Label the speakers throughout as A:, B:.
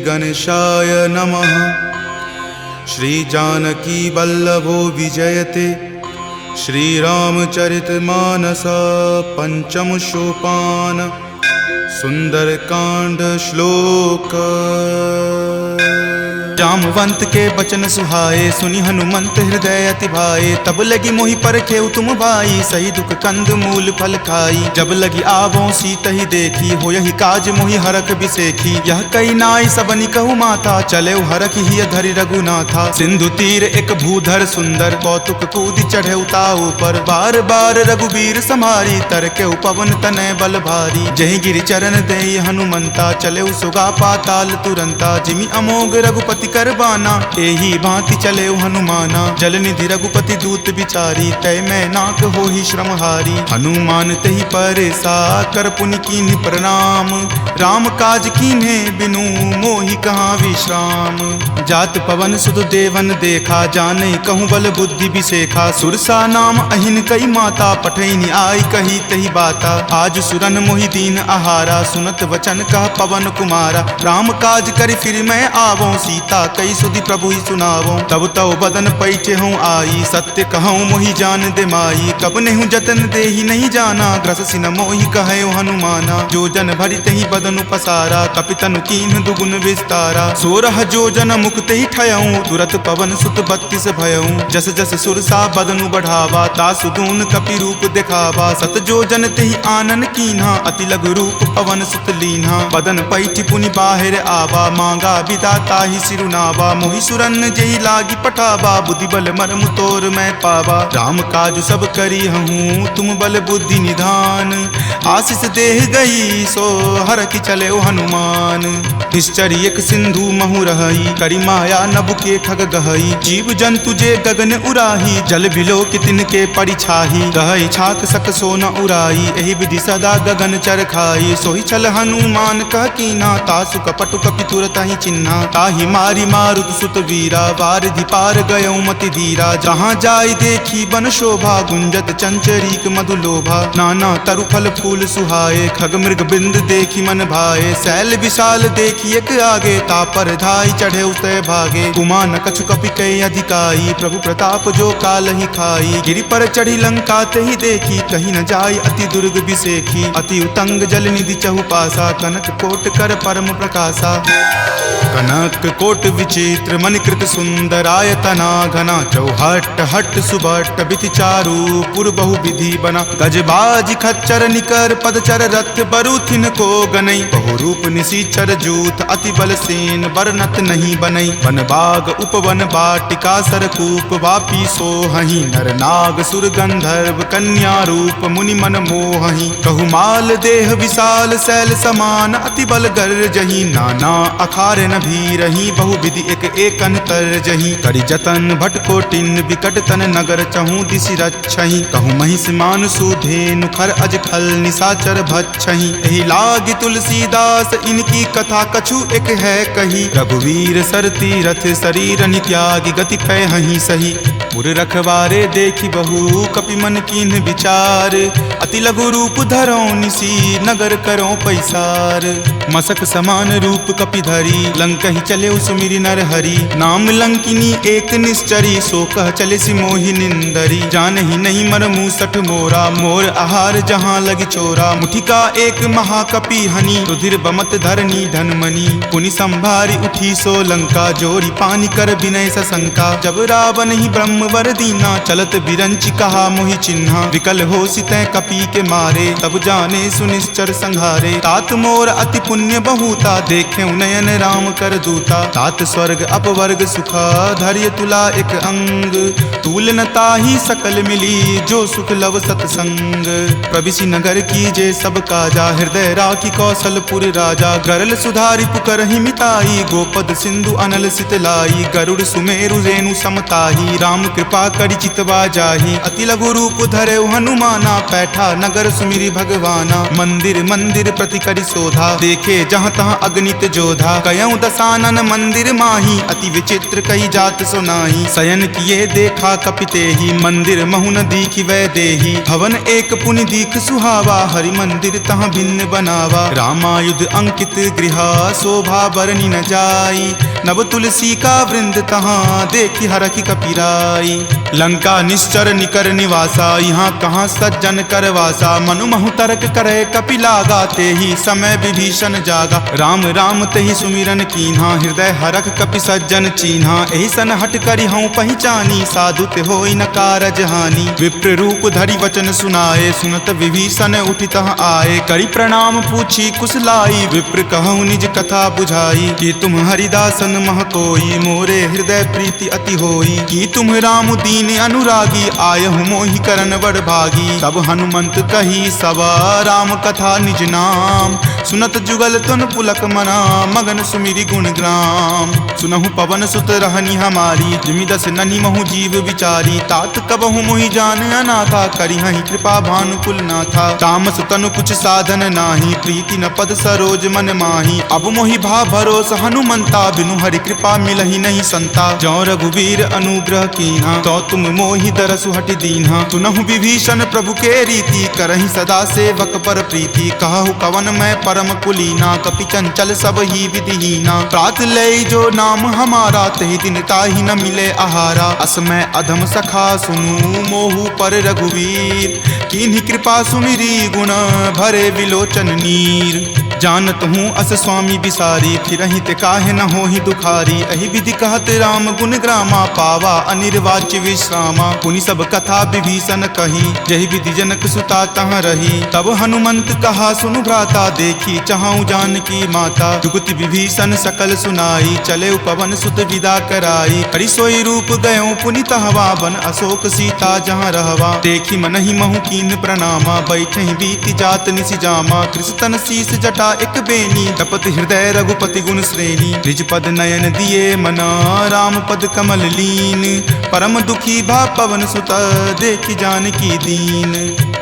A: गणेशाय नमः। श्री जानकी वल्लभो विजयते श्रीरामचरितमानस पंचम सोपान सुंदरकांड श्लोक। जामवंत के बचन सुहाए सुनि हनुमंत हृदय अति भाए। तब लगी मोहि परखेउ तुम भाई सही दुख कंद मूल फल खाई। जब लगी आवों सीत ही देखी हो यही काज मोहि हरख बिसेखी। यह कई नाई सबनि कहु माथा चले हरख ही धरि रघुनाथा। सिंधु तीर एक भूधर सुंदर कौतुक कूद चढ़े ताऊ पर। बार बार रघुबीर समारी तर के पवन तनय बल भारी। जहि गिरि चरण देई हनुमंता चले सुगा पाताल तुरंता। जिमि अमोघ रघुपति करबाना एही भांति चले हनुमाना। जल निधि रघुपति दूत बिचारी तय मैं नाक हो ही श्रमहारी। हनुमान तहि परेसा कर पुनि कीन्ह प्रणाम। राम काज कीन्हे बिनु मोहि कहाँ विश्राम। जात पवन सुत देवन देखा जाने कहूँ बल बुद्धि बिसेखा। सुरसा नाम अहिन कई माता पठैनी आई कही तही बाता। आज सुरन मोहि दीन आहारा सुनत वचन कह पवन कुमारा। राम काज करि फिर मैं आवों सीता कई सुधि प्रभु ही सुनावो। तब तव बदन पैठे हूँ आई सत्य कहूँ मोहि जान दे माई। कब नेहु जतन दे ही नहीं जाना ग्रस सिन मोहि कहे हनुमाना। जो जन भरि तहि बदन पसारा कपितनु कीन्ह दुगुन विस्तारा। 16 जो जन मुक्त ही ठयऊँ तुरत पवन सुत 32 भयऊँ। जस जस सुरसा बदनु बढ़ावा तासु दून कपि रूप दिखावा। सत जो जन तेहि आनन कीन्हा अति लघु रूप पवन सुत लीन्हा। बदन पैठि पुनि बाहिर आवा मांगा विदाता ही सिरुनावा। मोहि सुरन जही लागी पठावा बुद्धि बल मरम तोर मैं पावा। राम काज सब करी हूँ तुम बल बुद्धि निधान। आशीष देह गई सो हर की चले हनुमान। निश्चरी एक सिंधु महु रही करी माया नभ के खग गहई। जीव जंतु जे गगन उराही जल बिलो कि तिनके परिछाही। गहई छाक सक सो न उराई एहि विधि सदा गगन चर खाई। सोहि छल हनुमान कह कीना तासु कपटु कपि तुरत ही चिन्हा। ताहि मारी मारुत सुत वीरा वारिधि पार गयो मति धीरा। जहाँ जाय देखी बन शोभा गुंजत चंचरीक मधु लोभा। नाना तरु फल फूल सुहाए खग मृग बिंद देखी मन भाए। शैल विशाल देखी एक आगे तापर धाई चढ़े उतय भागे। कुमान कछु कपि कई अधिकाई प्रभु प्रताप जो काल ही खाई। गिरि पर चढ़ी लंका तहि देखी कहीं न जाय अति दुर्ग बिसेखी। अति उतंग जल निधि चहु पासा कनक कोट कर परम प्रकाशा। कनक कोट विचित्र मणिकृत सुंदरायतना घना। चौहट हट सुबट बिति चारु पुर बहु विधि बना। गजबाज खच्चर निकर पदचर रथ बरुथिन को गनई। बहु रूप निशिचर जूथ अति बल सेन बरनत नहीं बनई। वन बाग उपवन बाटिका सरकूप वापी सोहहि। नर नाग सुर गंधर्व कन्या रूप मुनि मन मोहहि। कहु माल देह विशाल शैल समान अति बल गर जही। नाना अखारे न भी रही बहु विधि एक एकन तर जही। करि जतन भट कोटिन विकट तन नगर चहु दिशि रक्षहि। कहु महिष मान सुधेनु खर अज खल निशाचर भक्षहि। एहि लागी तुलसीदास इनकी कथा कछु एक है कही। रघुवीर सर तीरथ शरीर नित्यागी गति पै हहि सही। पुर रखवारे देखी बहु कपि मन कीन्ह विचार। अति लघु रूप धरो निसी नगर करो पैसार। मसक समान रूप कपि धरी लंकहि चले सुमिरि नर हरि। नाम लंकिनी एक निश्चरी सो कह चले सि मोहि निंदरी। जानहि नहीं मर मूसठ मोरा मोर आहार जहाँ लगी चोरा। मुठिका एक महाकपि हनि रुधिर बमत धरनी धनमणि। पुनि संभारी उठी सो लंका जोरी पानी कर विनय सशंका। जब रावण ही ब्रह्म वर दीना चलत बिरंचि कहा मोहि चिन्हा। विकल हो सितै कपि के मारे तब जाने सुनिश्चर संहारे। तात मोर अति पुण्य बहुता देखे नयन राम कर दूता। तात स्वर्ग अपवर्ग सुखा धैर्य तुला एक अंग। तूल न ताहि सकल मिली जो सुख लव सतसंग। प्रविशि नगर की जे सब काजा हृदय राखी कौशलपुर राजा। गरल सुधारि पुकर ही मिताई गोपद सिंधु अनल सितलाई। गरुड़ सुमेरु रेणु समताही राम कृपा करि चितवा जाही। अति लघु रूप धरे हनुमाना पैठा नगर सुमिरि भगवाना। मंदिर मंदिर मंदिर प्रति करी शोधा। देखे जहाँ तहाँ अग्नित जोधा, कयऊ दसानन मंदिर माही, अति विचित्र कई जात सुनाही। शयन किए देखा कपिते ही, मंदिर महु न दीखि वै देही। भवन एक पुनि दीख सुहावा, हरि मंदिर तहाँ भिन्न बनावा। रामायुध अंकित गृहा, शोभा बरनी न जाई। नव तुलसी का वृंद तहाँ, देखी हरखि कपिराई। लंका निश्चर निकर निवासा, यहाँ कहाँ सज्जन करवासा। मनु महु तर्क करे कपिलागा, ते ही समय विभीषण जागा। राम राम तेहि सुमिरन कीन्हा, हृदय हरख कपि सज्जन चीन्हा। एहि सन हट करि हऊँ पहचानी, साधु ते होई न कारज हानि। विप्र रूप धरि वचन सुनाए, सुनत विभीषण उठि तहाँ आए। करि प्रणाम पूछी कुशलाई, विप्र कहूँ निज कथा बुझाई। कि तुम हरिदासन मह कोई, मोरे हृदय प्रीति अति होई। कि तुम राम दीन अनुरागी, आयहु मोहि करन बड़ भागी। तब हनुमंत कही सवा, राम कथा निज नाम। सुनत जुगल तुन पुलक मना, मगन सुमिरि गुण ग्राम। सुनहु पवन सुत रहनी हमारी, जिमि दस ननि महु जीव विचारी। तात कबहु मोहि जान अनाथा, करिहहि कृपा भानुकुल नाथा। तामस तनु कुछ साधन नाही, प्रीति न पद सरोज मन माही। अब मोहि भा भरोस हनुमंता, बिनु हरि कृपा मिलहि नहीं संता। जौ रघुवीर अनुग्रह कीन्हा, तो तुम मोहि दरसु हटि दीन्हा। सुनहु विभीषण प्रभु के रीति, करहि सदा सेवक पर प्रीति। कहु कवन मैं परम कुलीना, कपि चंचल सब ही विधिहीना। प्रात लय जो नाम हमारा, तहि दिन ताहि न मिले आहारा। अस मैं अधम सखा सुनु, मोहु पर रघुवीर। कीन्हि कृपा सुमिरी, गुण भरे विलोचन नीर। जानत हूँ अस स्वामी बिसारी, फिरहि ते काहे न होहि दुखारी। एहि विधि कहत राम गुण ग्रामा, पावा अनिर्वाच्य विश्रामा। पुनि सब कथा विभीषण कही, जहि विधि जनक सुता तहाँ रही। तब हनुमंत कहा सुनु भ्राता, देखी चाहूँ जानकी माता। जुगति विभीषण सकल सुनाई, चले पवन सुत विदा कराई। हरि सोई रूप गयो पुनि तहवा, बन अशोक सीता जहाँ रहवा। देखी मनहि महु कीन प्रणामा, बैठे बीति जात निसि जामा। कृष्ण शीस जटा एक बेनी, तपत हृदय रघुपति गुण श्रेणी। निज पद नयन दिए मना, राम पद कमल लीन। परम दुखी भा पवन सुत, देखी जानकी दीन।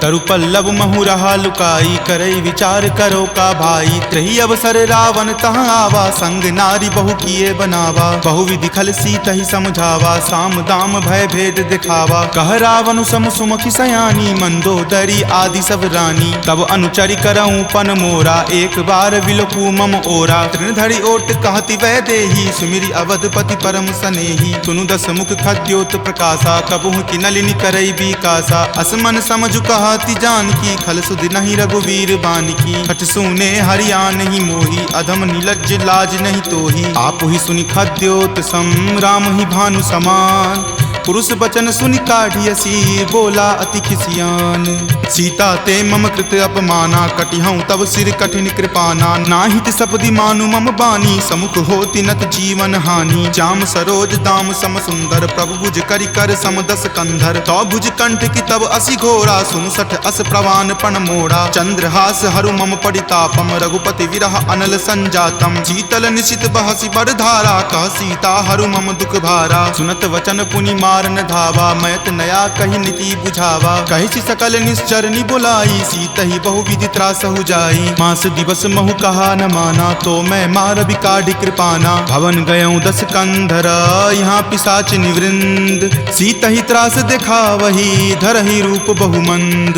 A: तरु पल्लव महु रहा लुकाई, करई विचार करो का भाई। त्रही अवसर रावण तहाँ आवा, संग नारी बहु किए बनावा। बहु विधि खल सीतहि समझावा, साम दाम भय भेद दिखावा। कह रावण सम सुमुखि सयानी, मंदोदरी आदि सब रानी। तब अनुचरि करऊँ पन मोरा, एक बार विलोकू मम ओरा। तृण धरि ओट कहति वै देही, सुमिरि अवधपति परम सनेही। सुनु दस मुख खद्योत प्रकाशा, कबहुँ कि नलिनी करई बिकासा। असमन समझु कहति जानकी, खल सुधि नहीं रघुवीर बानकी। हठ सुने हरियाण ही मोही, अधम निलज्ज लाज नहीं तोही। आप ही सुनि खद्योत सम, राम ही भानु समान। पुरुष बचन सुनि काढ़ियसी, बोला अति खिसियान। सीता ते मम कृत अपमाना, कटिहऊँ तब सिर कठिन कृपाना। नाहित सपदि मानु मम बानी, समुख होति नत जीवन हानि। श्याम सरोज दाम सम सुंदर, प्रभु भुज करि कर सम दस कंधर। तो भुज कंठ की तब असि घोरा, सुन सठ अस प्रवान पण मोड़ा। चंद्रहास हरु मम परितापम, रघुपति विरह अनल संजातम। शीतल निशित बहसि बड़ धारा, कह सीता हरु मम दुख भारा। सुनत वचन पुनि मारन धावा, मैत नया कही नीति बुझावा। कहि सकल निश्चरनी बुलाई, सीतहि बहु विधि त्रासहु जाई। मास दिवस महु कहा न माना, तो मैं मार बिकाढ़ि कृपाना। भवन गयऊँ दस कंधरा, यहाँ पिशाच निवृंद। सीतहि त्रास देखा वही, धरहि रूप बहुमंद।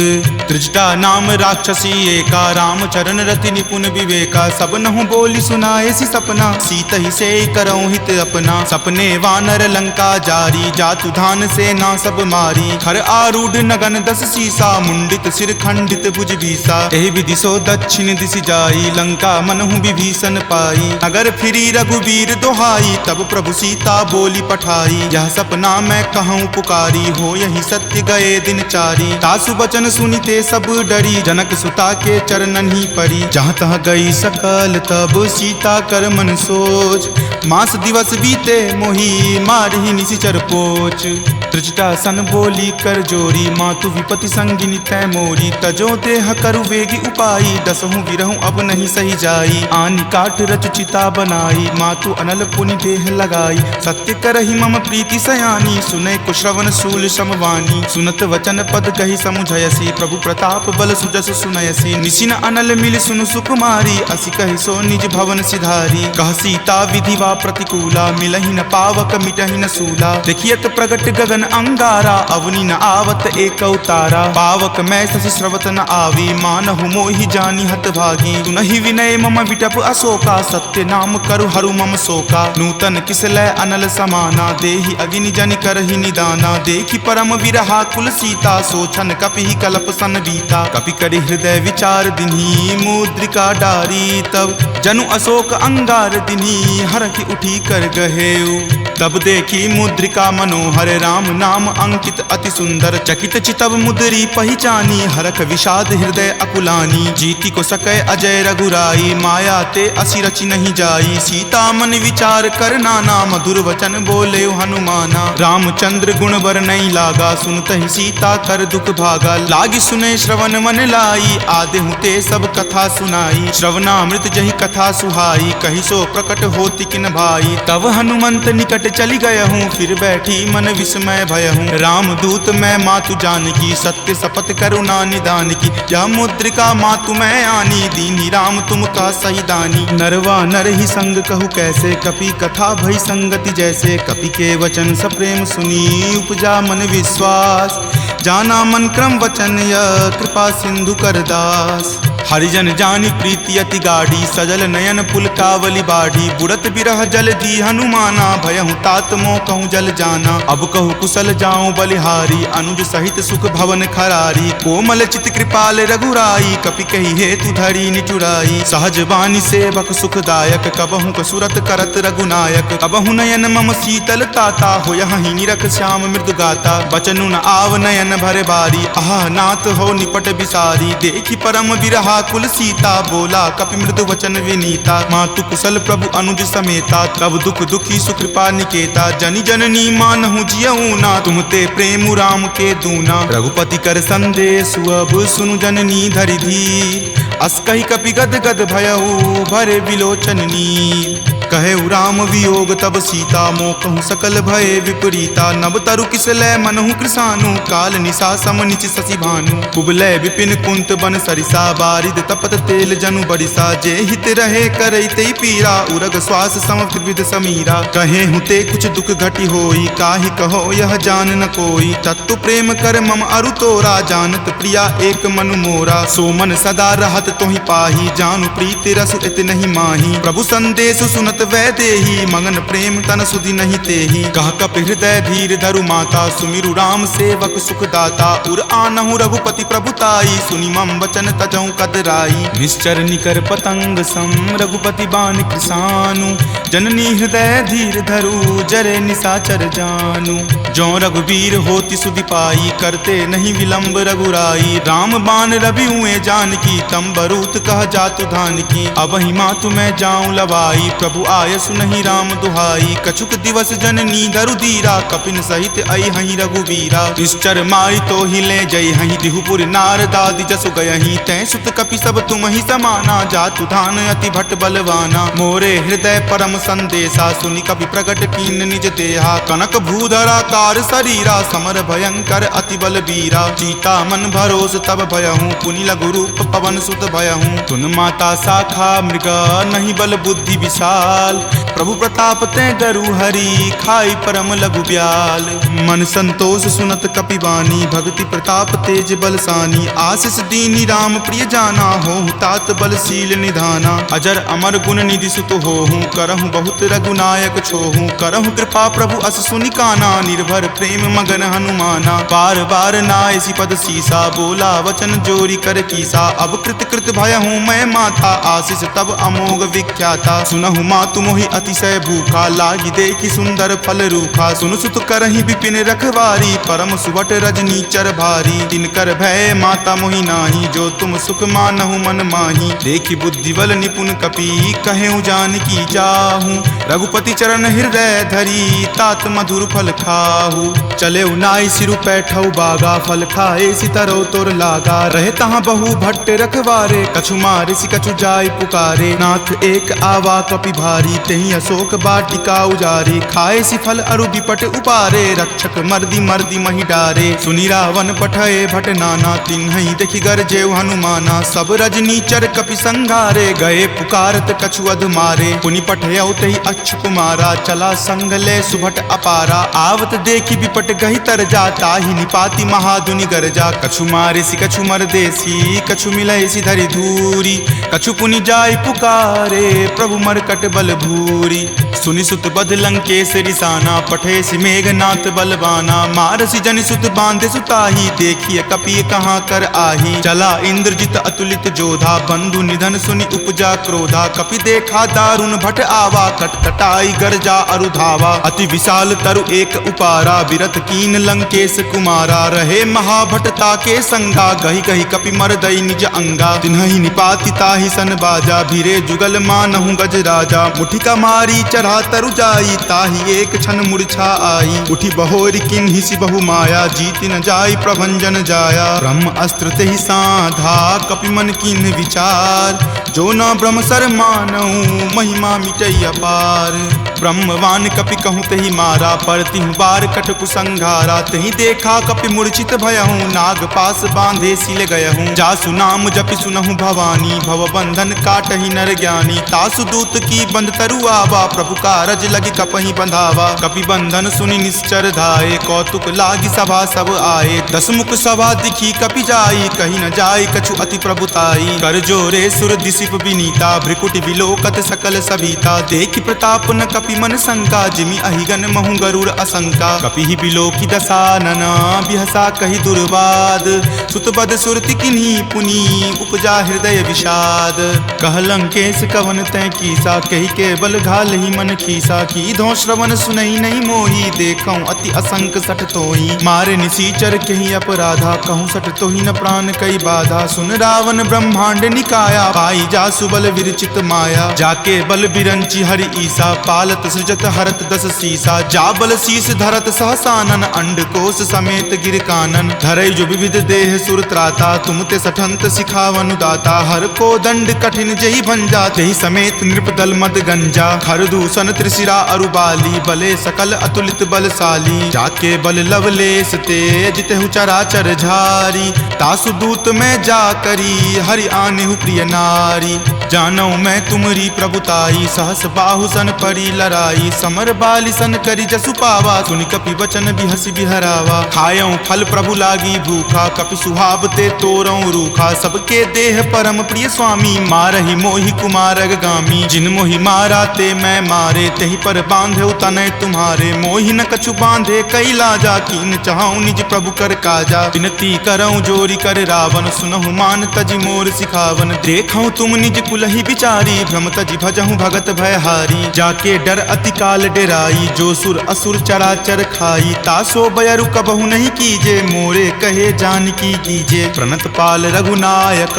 A: त्रिजटा नाम राक्षसी एका, राम चरण रति निपुण विवेका। सब नहु बोली सुनाए सी सपना, सीतहि से करऊँ हित अपना। सपने वानर लंका जारी, जातु धान सेना सब मारी। खर आरूढ़ नगन दस सीसा, मुंडित सिर खंडित भुज बीसा। एहि विधि सो दक्षिण दिशि जाई, लंका मनहु विभीषण पाई। नगर फिरी रघुवीर दोहाई, तब प्रभु सीता बोली पठाई। यह सपना मैं कहूँ पुकारी, हो यही सत्य गए दिन चारी। तासु बचन सुनिते सब डरी, जनक सुता के चरणन ही परी। जहाँ तह गई सकल तब सीता कर मन सोच। मास दिवस बीते मोही, मारहि निशिचर पोच। त्रिजटासन बोली कर जोरी, मातु विपति संगिनी तै मोरी। तजो देह करु वेगी उपाई, दसहु विरहु अब नहीं सही जाई। आनी काट रच चिता बनाई, मातु अनल पुनि देह लगाई। सत्य करहि मम प्रीति सयानी, सुनै कुश्रवण शूल समवानी। सुनत वचन पद कहि समुझयसी, प्रभु प्रताप बल सुजस सुनयसी। निशिन अनल मिल सुनु सुकुमारी, असि कहि सो निज भवन सिधारी। कह सीता विधिवा प्रतिकूला, मिलहि न पावक मिटहि न सूला। देखियत प्रगट गगन अंगारा, अवनि न आवत एक तारा। पावक मैं शशि स्रवत न आवी, मानहु मोहि जानी हत भागी। सुनहि विनय मम विटप अशोका, सत्य नाम करु हरु मम शोका। नूतन किसलै अनल समाना, देहि अगिनि जनि करहि निदाना। देखि परम विरहा कुल सीता, सोचन कपि कलप सन बीता। कपि करि हृदय विचार दिन्ही, मुद्रिका डारी तब जनु अशोक अंगार दिन्ही। हरखि उठी कर गहेउ, तब देखी मुद्रिका मनोहर। राम नाम अंकित अति सुंदर, चकित चितव मुद्री पहचानी। हरख विषाद हृदय अकुलानी, जीति को सकै अजय रघुराई। माया ते असि रचि नहीं जाई, सीता मन विचार कर नाना। मधुर वचन बोले हनुमाना, रामचंद्र गुण बर नहीं लागा। सुनतहि सीता कर दुख भागा, लागी सुने श्रवण मन लाई। आदेहु ते सब कथा सुनाई, श्रवणामृत जहि कथा सुहाई। कहि सो प्रकट होति किन भाई, तब हनुमंत निकट चली गयहूँ। फिर बैठी मन विस्मय भयहूँ, राम दूत मैं मातु जानकी। सत्य शपथ करुणा निदान की, यह मुद्रिका मातु मैं आनी। दीनी राम तुम का सही दानी, नरवा नर ही संग कहु कैसे। कपि कथा भई संगति जैसे, कपि के वचन सप्रेम सुनी। उपजा मन विश्वास, जाना मन क्रम वचन यह। कृपा सिंधु कर दास, हरिजन जानी प्रीति अति गाढ़ी। सजल नयन पुलकावली बाढ़ी, बुड़त बिरह जल दी हनुमाना। भयहु तात मोह कहूँ जल जाना, अब कहूँ कुशल जाऊँ बलिहारी। अनुज सहित सुख भवन खरारी, कोमल चित कृपाल रघुराई। कपि कही हेतु धरी निचुराई, सहज बानी सेवक सुखदायक। कबहु कसुरत करत रघुनायक, कबहु नयन मम शीतल ताता। हो यहीं निरख श्याम मृदु गाता, बचनु न आव नयन भरे बारी। आह नाथ हो निपट बिसारी, देखी परम बिरहा कुल सीता। बोला कपि मृदु वचन विनीता, मातु कुशल प्रभु अनुज समेता। तब दुख दुखी सुकृपा निकेता, जनि जननी मानहु जियऊ ना। तुम ते प्रेम राम के दूना, रघुपति कर संदेश अब सुनु जननी धरि धीर। अस कहि कपि गद गद भयऊ, भरे विलोचन नीर। कहे राम वियोग तब सीता, मोह कहूँ सकल भय विपरीता। नब तरु किसलै मनहु कृसानु, काल निशा सम निच शशि भानु। कुबलय विपिन कुंत बन सरिसा, बारिद तपत तेल जनु बरिसा। जे हित रहे करैते पीरा, उरग श्वास सम त्रिविध समीरा। कहे हुते कुछ दुख घटी होई, काहि कहो यह जान न कोई। तत्व प्रेम कर मम अरु तोरा, जानत प्रिया एक मनु मोरा। सो मन सदा रहत तोहि पाही, जानु प्रीति रसु इत नहीं माही। प्रभु संदेश सुनत वै देही, मगन प्रेम तन सुधि नहीं तेही। कह कप हृदय धीर धरु माता, सुमिरु राम सेवक सुख दाता। उर आनहु रघुपति प्रभुताई, सुनि मम वचन तजहु कदराई। निश्चर निकर पतंग सम, रघुपति बान कृसानु। जननी हृदय धीर धरु, जरे निशाचर जानु। जो रघुवीर होति सुधि पाई, करते नहीं विलंब रघुराई। राम बान रवि हुए जानकी, तम बरूत कह जातु धान की। अब ही मातु मैं जाऊं लवाई, प्रभु आय सुनहि राम दुहाई। कछुक दिवस जननी धरु धीरा, कपिन सहित आई हहीं रघुवीरा। निश्चर मारी तो हिले जय हहीं, दिहुपुर नारदादि जसु गयहीं। तै सुत कपि सब तुम ही समाना, जातु धान अति भट बलवाना। मोरे हृदय परम संदेशा, सुनि कपि प्रगट कीन निज देहा। कनक भूधरा कार शरीरा, समर भयंकर अति बलबीरा। सीता मन भरोस तब भयहूँ, पुनि लघु रूप पवन सुत भयहूँ। तुन माता शाखा मृगा, नहीं बल बुद्धि विशाल। प्रभु प्रताप ते गरु हरि, खाई परम लघु ब्याल। मन संतोष सुनत कपिवानी, भक्ति प्रताप तेज बलसानी। आशीष दीनी राम प्रिय जाना, होहु तात बलशील निधाना। अजर अमर गुण निधि सुत होहूँ, करहूँ बहुत रघुनायक छोहूँ। करहूँ कृपा प्रभु अस सुनि काना, निर्भर प्रेम मगन हनुमाना। बार बार नायसी पद सीसा, बोला वचन जोरी कर कीसा। अब कृत कृत भयहूँ मैं माता, आशीष तब अमोघ विख्याता। सुनहु मातु मोहि अतिशय भूखा, लागी देखी सुंदर फल रूखा। सुन सुत करहि विपिन रखवारी, परम सुबट रजनी चर भारी। तिनकर भय माता मोहि नाही, जो तुम सुख मानहु मन माही। देखी बुद्धि बल निपुण कपि, कहेउ जानकी जाहु। जाहूँ। रघुपति चरण हृदय धरी तात मधुर फल खाहू। चले उनाई सिरु पैठौ बागा फल खाए सितरो तोर लागा। रहे तहाँ बहु भट्ट रखवारे कछु मारे सि कछु जाय पुकारे। नाथ एक आवा कपि भारी तेहि अशोक बाटिका उजारे। खाए सि फल अरु विपट उपारे रक्षक मर्दी मर्दी मही डारे। सुनि रावण पठए भट नाना तिन्हि देखि गरजेउ हनुमाना। सब रजनीचर कपि संघारे गए पुकारत कछु अध मारे। पुनि पठयउ तहि अच्युत कुमारा चला संग ले सुभट अपारा। आवत देखि विपट गहि तर जा ताहि निपाति महाधुनि गरजा। कछु मारे सि कछु मरदेसी कछु मिलय सि धरि धूरी। कछु पुनि जाय पुकारे प्रभु मरकट बल भूरी। सुनि सुत बध लंकेश रिसाना पठे सि मेघनाथ बलवाना। मारसि जनि सुत बांधे सुताही देखिए कपि कहाँ कर आही। चला इंद्रजित अतुलित जोधा बंधु निधन सुनि उपजा क्रोधा। कपि देखा दारुण भट आवा कटकटाई गरजा अरु धावा। अति विशाल तरु एक उपारा विरत कीन लंकेश कुमारा। रहे महाभटता के संगा गहि गहि कपि मरदई निज अंगा। तिन्हि निपाति ताहि सन बाजा भिरे जुगल मानहु गज राजा। मुठिका मारी चढ़ा तरु जाई ताहि एक क्षण मूर्छा आई। उठी बहोरी किन्हि सि बहु माया जीति न जाई प्रभंजन जाया। ब्रह्म अस्त्र तेहि साधा कपि मन किन्हि विचार। जो न ब्रह्म सर मानऊ महिमा मिटई अपार। ब्रह्मवान कपि कहूँ तेहि मारा पर तिहु बार कट कुसंघारा। तेहि देखा कपि मूर्छित भयहूँ नाग पास बांधे सिल गयहूँ। जासु नाम जपि सुनहु भवानी भव बंधन काटहि नर ज्ञानी। तासु दूत की बंध तरु आवा प्रभु कारज लगी कपहि बंधावा। कपि बंधन सुनि निश्चर धाये कौतुक लागी सभा सब आए। दस मुख सभा दिखी कपि जाई कही न जाय कछु अति प्रभुताई। कर जोरे सुर दिसिप विनीता भ्रिकुटि विलोकत सकल सभीता। देखि प्रताप न कपि मन शंका जिमि अहिगन महु गरुड़ असंका। कपि ही बिलोकी दसानन बिहसा कहि दुर्वाद। सुतबद सुरति किन्ही पुनि उपजा हृदय विषाद। कह लंकेश कवन तै कीसा कहि केवल घाल ही मन खीसा। की धो श्रवण सुनई नहीं मोही देखऊं अति असंक सठ तोही। मारे निसीचर कहि अपराधा कहूँ सठ तोही न प्राण कई बाधा। सुन रावण ब्रह्मांड निकाया पाई जा सुबल विरचित माया। जाके बल बिरंची हरि ईसा पालत सृजत हरत दस सीसा। जा बल शीस धरत सहसानन अंडकोश समेत गिर कानन। धरई जो विविध देह सुर त्राता तुम ते सठंत सिखावनु दाता। हर को दंड कठिन जही भंजा तेहि समेत नृपदल मद गंजा। खर दूषण त्रिशिरा अरुबाली बले सकल अतुलित बलशाली। जाके बल लवलेश तेज तेहु चराचर झारी। तासु दूत में जा करी हरि आनेहु प्रिय नारी। जानौ मैं तुमरी प्रभुताई सहस बाहु सन परी लड़ाई। समर बाली सन करी जसु पावा सुनि कपि वचन बिहसि बिहरावा। खायऊं फल प्रभु लागी भूखा कपि सुहाव ते तोरऊं रूखा। सबके देह परम प्रिय स्वामी मारहि मोहि कुमारग गामी। जिन मोहि मारा ते मैं मारे तेहि पर बांधे तनय तुम्हारे। मोहि न कछु बांधे कई लाजा कीन चाहूं निज प्रभु कर काजा। विनती करऊं जोरी कर रावण सुनहु मान तजि मोर सिखावन। देखऊं तुम निज कुलहि बिचारी भ्रम तजि भजहूं भगत भयहारी। जाके डर अति काल डेराई जो सुर असुर चराचर खाई। तासो बयरु कबहु नहीं कीजे मोरे कहे जानकी कीजे। प्रणत पाल रघुनायक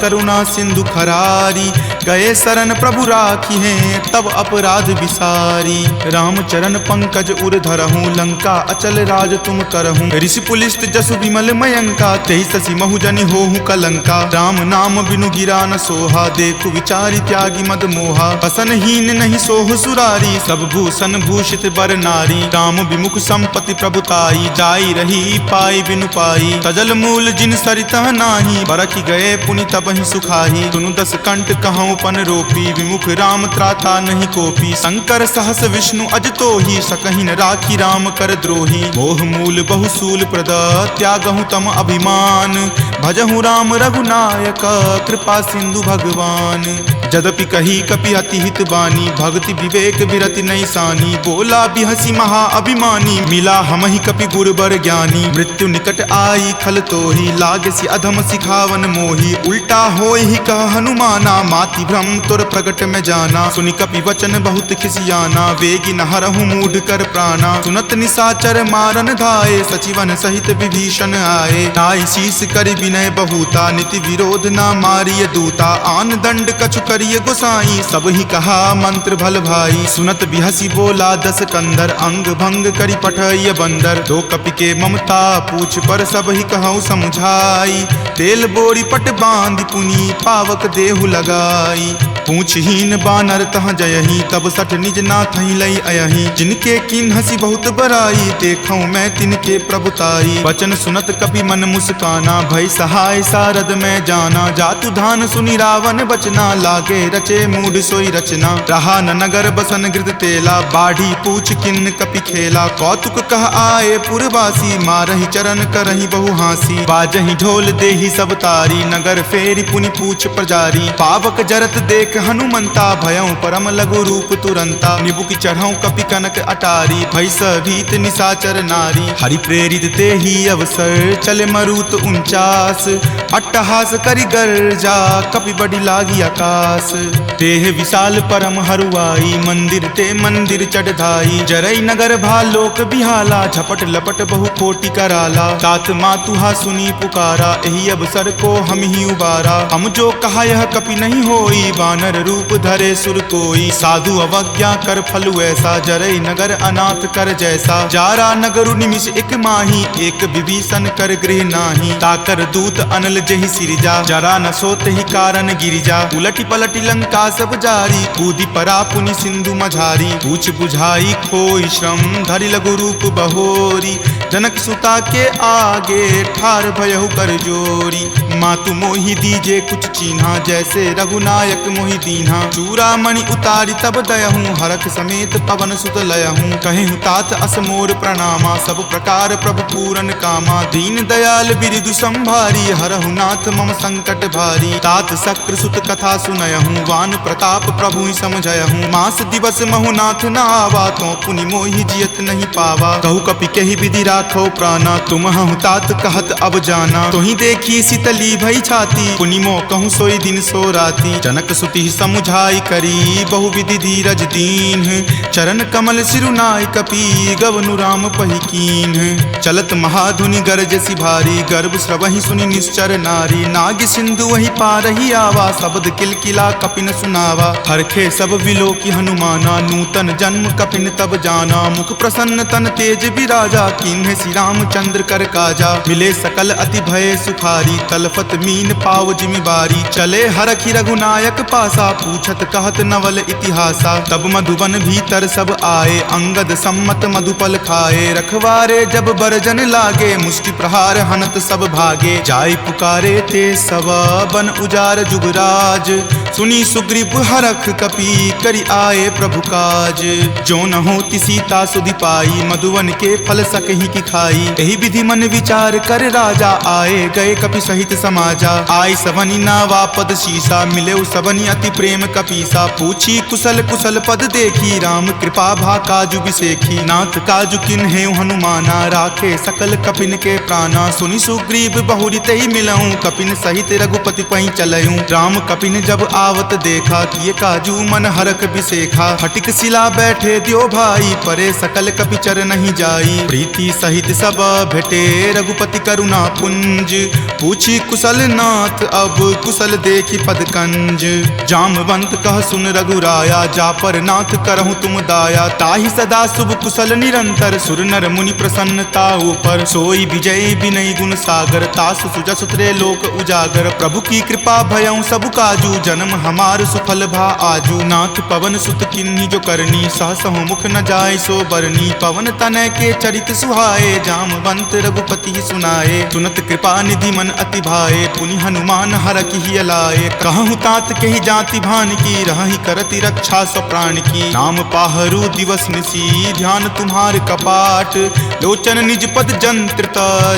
A: करुणा सिंधु खरारी। गए शरण प्रभु राखी हैं तब अपराध विसारी। राम चरण पंकज उर धरहूं लंका अचल राज तुम करहूं। ऋषि पुलिस्त जसु विमल मयंका तेहि ससि महु जनि होहु कलंका। राम नाम बिनु गिरा न सोहा देखु विचारी त्यागी मद मोहा। बसनहीन नहीं सोह सुरारी सब भूषण भूषित बर नारी। राम विमुख संपत्ति प्रभुताई जाई रही पाई बिनु पाई। तजल मूल जिन सरितह नाही बरखि गए पुनि तबहि सुखाही। सुनु दस कंठ कहूँ पन रोपी विमुख राम त्राता नहीं कोपी। शंकर सहस विष्णु अज तोहि सकहि न राखी राम कर द्रोही। मोह मूल बहुसूल प्रद त्यागहु तम अभिमान। भजहु राम रघुनायक कृपा सिंधु भगवान। जदपि कही कपि अति हित बानी भक्ति विवेक विरति नहीं सानी। बोला बिहसी महा अभिमानी मिला हमहि कपि गुरबर ज्ञानी। मृत्यु निकट आई खल तोहि लागे सि अधम सिखावन मोही। उल्टा होय ही कह हनुमाना माति भ्रम तुर प्रगट में जाना। सुनि कपि वचन बहुत खिसियाना वेगी न हरहु मूढ़ कर प्राणा। सुनत निसाचर मारन धाये सचिवन सहित विभीषण आए। नाई शीस कर विनय बहुता निति विरोध न मारिय दूता। आन दंड दंड कछु करिए गोसाई। सब ही कहा मंत्र भल भाई, सुनत बिहसी बोला दस कंदर। अंग भंग करी पठइय बंदर, दो कपि के ममता पूछ पर सब ही कहूँ समझाई। तेल बोरी पट बांध पुनी पावक देहु लगाई। पूछहीन बानर तह जयही, तब सठ निज नाथ ही लई अयही। जिनके किन हसी बहुत बराई, देखूं मैं तिनके प्रभुताई। वचन सुनत कपि मन मुस्काना, भय सहाय सारद में जाना। जातु धान सुनि रावण बचना, लागे रचे मूढ़ सोई रचना। रहा न नगर बसन गृध तेला, बाढ़ी पूछ किन कपि खेला। कौतुक कह आए पुरवासी, मारहि चरण करहि बहु हासी। बाजहि ढोल देहि सब तारी, नगर फेरी पुनि पूछ प्रजारी। पावक जरत देख हनुमंता, भयं परम लघु रूप तुरंता। निबुक चढ़ऊ कपि कनक अटारी, भय भीत निशाचर नारी। हरि प्रेरित तेहि अवसर, चले मरुत 49। अट्टहास करि गर्जा, कपि बड़ी लागी आकाश। देह विशाल परम हरुआई, मंदिर ते मंदिर चढ़ धाई। जरई नगर भालोक बिहाला, झपट लपट बहु कोटि कराला। तात मातुहा सुनी पुकारा, एहि अवसर को हम ही उबारा। हम जो कहा यह कपि नहीं होई, वानर रूप धरे सुर कोई। साधु अवज्ञा कर फलु ऐसा, जरई नगर अनाथ कर जैसा। जारा नगरु निमिष एक माही, एक विभीषण कर गृह नाही। ताकर दूत अनल जहि सिरजा, जरा न सोत ही कारण गिरिजा। उलटी पलटी लंका सब जारी, कूदी परा पुनि सिंधु मझारी। पूछ बुझाई खोई श्रम, धरि लघु रूप बहोरी। जनक सुता के आगे, ठार भयहु कर जोरी। मातु मोहि दीजे कुछ चीन्हा, जैसे रघुनायक मोहि दीन्हा। चूड़ामणि उतारी तब दयहूँ, हरख समेत पवन सुत लयहूँ। कहेहु तात असमोर प्रणामा, सब प्रकार प्रभु पूरन कामा। दीन दयाल बिरिदु संभारी, हरहु नाथ मम संकट भारी। तात शक्र सुत कथा सुनयहूँ, वान प्रताप प्रभु ही समझयहूँ। मास दिवस महु नाथ न आवा, तो पुनि मोहि जियत नहीं पावा। कहु कपि कहि विधि राखो प्राणा, तुम हूँ तात कहत अब जाना। तोहि देखी शीतली भई छाती, पुनि मो कहूँ सोई दिन सो राती। जनक सुति समुझाई करी, बहु विधि धीरज दीन। चरण कमल सिरुनाय कपि, गवनु राम पहि कीन। चलत महाधुनि गरजसि भारी, गर्भ स्रवहि सुनि निश्चर नारी। नाग सिंधु वही पारहि आवा, शब्द किलकिला कपिन सुनावा। हरखे सब विलोकी हनुमाना, नूतन जन्म कपिन तब जाना। मुख प्रसन्न तन तेज विराजा, कीन्हे श्री रामचंद्र कर काजा। मिले सकल अति भय सुखारी, तलफत मीन पाव जिमि बारी। चले हरखि रघुनायक पासा, पूछत कहत नवल इतिहासा। तब मधुबन भीतर सब आए, अंगद सम्मत मधुपल खाए। रखवारे जब बरजन लागे, मुष्टि प्रहार हनत सब भागे। जाय पुकारे ते सब, बन उजार जुगराज। सुनी सुग्रीव हरख कपि, करि आए प्रभु काज। जो न होति सीता सुधि पाई, मधुवन के फल सकहि की खाई। एहि विधि मन विचार कर राजा, आए गए कपि सहित समाजा। आय सबनि नावा पद शीसा, मिले सबनि अति प्रेम कपीसा। पूछी कुशल कुशल पद देखी, राम कृपा भा काजु बिसेखी। नाथ काजु किन्हे हनुमाना, राखे सकल कपिन के प्राणा। सुनि सुग्रीव बहुरी तहि मिलऊं, कपिन सहित रघुपति पहि चलऊं। राम कपिन जब आवत देखा, किए काजू मन हरख बिसेखा। फटिक सिला बैठे द्यो भाई, परे सकल कपि चर नहीं जाई। प्रीति सहित सब भेटे, रघुपति करुणा पुंज। पूछी कुशल नाथ, अब कुशल देखी पद कंज। जामवंत कह सुन रघुराया, जा पर नाथ करहु तुम दाया। ताहि सदा शुभ कुशल निरंतर, सुर नर मुनि प्रसन्नता ऊपर। सोई विजय विनय गुण सागर, तासु सुजस त्रय लोक उजागर। प्रभु की कृपा भयं सब काजू, जन्म हमार सुफल भा आजू। नाथ पवन सुत किन्ही जो करनी, सहसहु मुख न जाय सो बरनी। पवन तनय के चरित सुहाए, जामवंत रघुपति सुनाए। सुनत कृपा निधि मन अति भाए, पुनि हनुमान हरखि हिय लाए। कहूँ तात के ही जाति भान की, रहि करति रक्षा सो प्राण की। नाम पाहरू दिवस निसी, ध्यान तुम्हार कपाट। लोचन निज पद जंत्रित,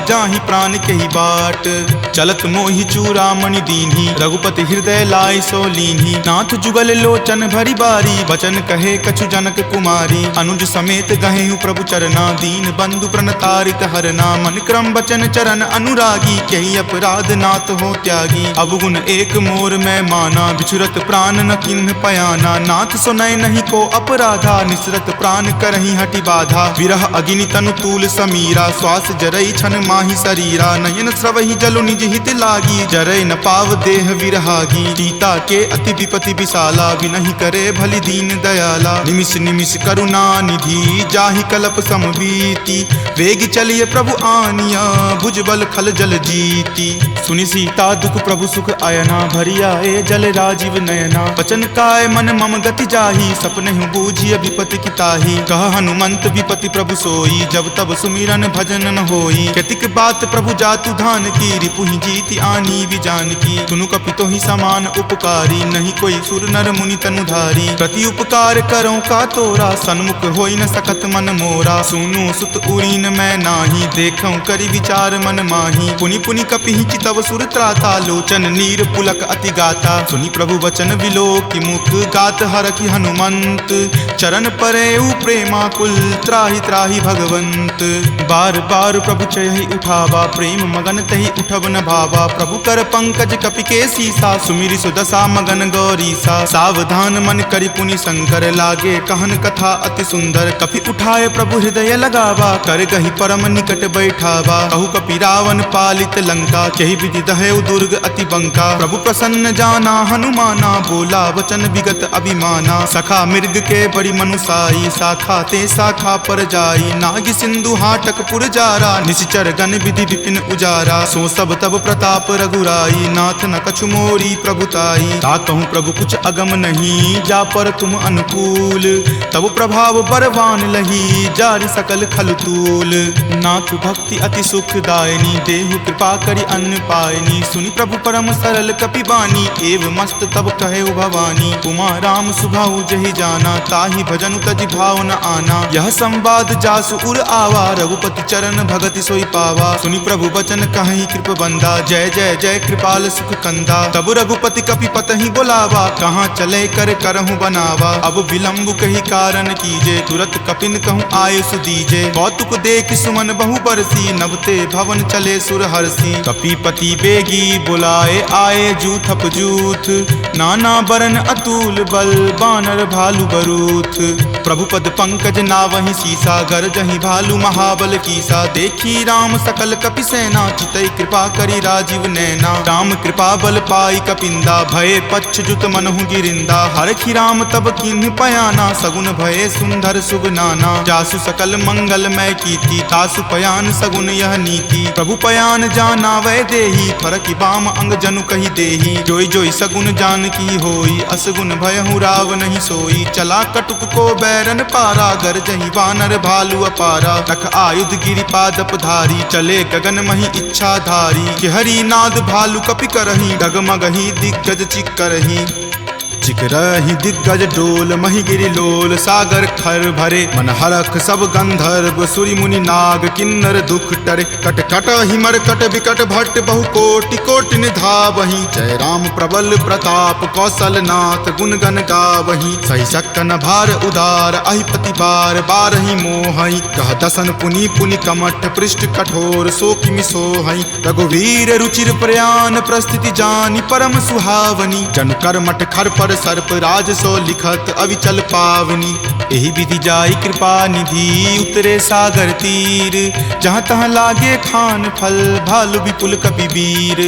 A: जाहि प्राण के ही बाट। चलत मोहि चूड़ामणि दीन्ही, रघुपति हृदय लाय सो लीन्ही। नाथ जुगल लोचन भरी बारी, वचन कहे कछु जनक कुमारी। अनुज समेत गहेहु प्रभु चरना, दीन बंधु प्रणतारित हरना। मन क्रम वचन चरण अनुरागी, कही अपराध नाथ हो त्यागी। अवगुण एक मोर में माना, बिछुरत प्राण न किन्ह पयाना। नाथ सुनय नहीं को अपराधा, निसरत प्राण करहि हटि बाधा। विरह अग्नि तनु तूल समीरा, श्वास जरई छन माहि शरीरा। नयन स्रवहि जलु निज हित लागी, जरय न पाव देह विरहागी। सीता के अति विपति विशाला, विनहि करे भली दीन दयाला। निमिष निमिष करुणा निधि, जाहि कल्प समबीति, वेग चलिए प्रभु आनिया, भुजबल खल जल जीति। सुनि सीता दुख प्रभु सुख आयना, भरी आए जल राजीव नयना। बचन काय मन मम गति जाहि, सपनेहु बूझिय विपति की ताहि। कह हनुमंत विपति प्रभु सोई, जब तब सुमिरन भजन न होई। केतिक बात प्रभु जातु धान की, रिपुहि जीति आनी विजान की। सुनु कपितो ही समान उपकारी, नहीं कोई सुर नर मुनि तनुधारी। प्रति उपकार करो का तोरा, सन्मुख होई न सकत मन मोरा। सुनु सुत उरीन मैं नाही, देखऊं करि विचार मन माही। पुनि पुनि कपिहि चितव सुर त्राता, लोचन नीर पुलक अति गाता। सुनि प्रभु वचन विलोकि मुख, गात हरखि हनुमंत। चरण परेउ प्रेमाकुल, त्राहि त्राहि भगवंत। बार बार प्रभु चयहि उठावा, प्रेम मगन तहि उठब न भावा। प्रभु कर पंकज कपि के सीसा, सुमिरि सुदशा मगन गौरीसा। सावधान मन करि पुनि शंकर, लागे कहन कथा अति सुंदर। कपि उठाए प्रभु हृदय लगावा, कर गहि परम निकट बैठावा। कहु कपि रावण पालित लंका, केहि विधि दहेउ दुर्ग अति बंका। प्रभु प्रसन्न जाना हनुमाना, बोला वचन विगत अभिमाना। सखा मृग के बड़ी मनुसाई, शाखा ते शाखा पर जाई। नाग सिंधु हाटक पुर जारा, निश्चर गण विधि विपिन उजारा। सो सब तब प्रताप रघुराई, नाथ न कछु मोरी प्रभुताई। ताकहु प्रभु कुछ अगम नहीं, जा पर तुम अनुकूल। तब प्रभाव बरवान लही, जारि सकल खल तूल। नाथ भक्ति अति सुखदायनी, देहु कृपा करि अन्न पायनी। सुनि प्रभु परम सरल कपि बानी, एव मस्त तब कहे भवानी। उमा राम सुभाउ जहि जाना, ताहि भजनु तजि भाव न आना। यह संवाद जासु उर आवा, रघुपति चरण भगति सोई पावा। सुनि प्रभु बचन कहहि कृप बंदा, जय जय जय कृपाल सुख कंदा। तब रघुपति कपि पतहि बोलावा, कहाँ चले कर करहु बनावा। अब विलंब कही कारण कीजे, तुरत कपिन कहूँ आयुष दीजे। कौतुक देख सुमन बहु बरसी, नभते भवन चले सुर हरसी। कपिपति बेगी बुलाए, आए जूथप जूथ। नाना बरन अतुल बल, बानर भालु बरूथ। प्रभु पद पंकज नावहि सीसा, गरजहि भालु महाबल कीसा। देखी राम सकल कपि सेना, चितई कृपा करि राजीव नैना। राम कृपा बल पाई कपिंदा, भये पच्छ जुत मनहु गिरिंदा। हरखि राम तब किन्हि पयाना, सगुन भये सुंदर शुभ नाना। जासु सकल मंगलमय कीर्ति, तासु पयान सगुन यह नीति। प्रभु पयान जाना वै देही, फरकि बाम अंग जनु कहि देही। जोई जोई सगुन जान की होई, असगुन भयहु राव नहीं सोई। चला कटुक को बैरन पारा, गरजहि वानर भालु अपारा। रख आयुध गिरि पादप धारी, चले गगन महि इच्छा धारी। कि हरि नाद भालु कपि करहि, डगमगहि दिग्गज चिक्करहि। चिकरहि दिग्गज डोल, महि गिरि लोल। सागर खर भरे मन हरख, सब गंधर्व सुरि मुनि नाग। किन्नर दुख टरे, कट कट हिमर कट विकट भट्ट। बहु कोटि कोटि निधावहि, जय राम प्रबल प्रताप। कौशल नाथ गुण गण गावहि, सही सकन भार उदार। अहिपति बार बारहि मोहि, कह दसन पुनि पुनि कमठ। पृष्ठ कठोर सो किमि सोहहि, रघुवीर रुचिर प्रयान। प्रस्थिति जानि परम सुहावनी, जनु कर्मठ खर पर सर्प। राज सो लिखत अविचल पावनी, एहि विधि जाई कृपा निधि। उतरे सागर तीर, जहाँ तहाँ लागे खान फल। भालु विपुल कपि वीर,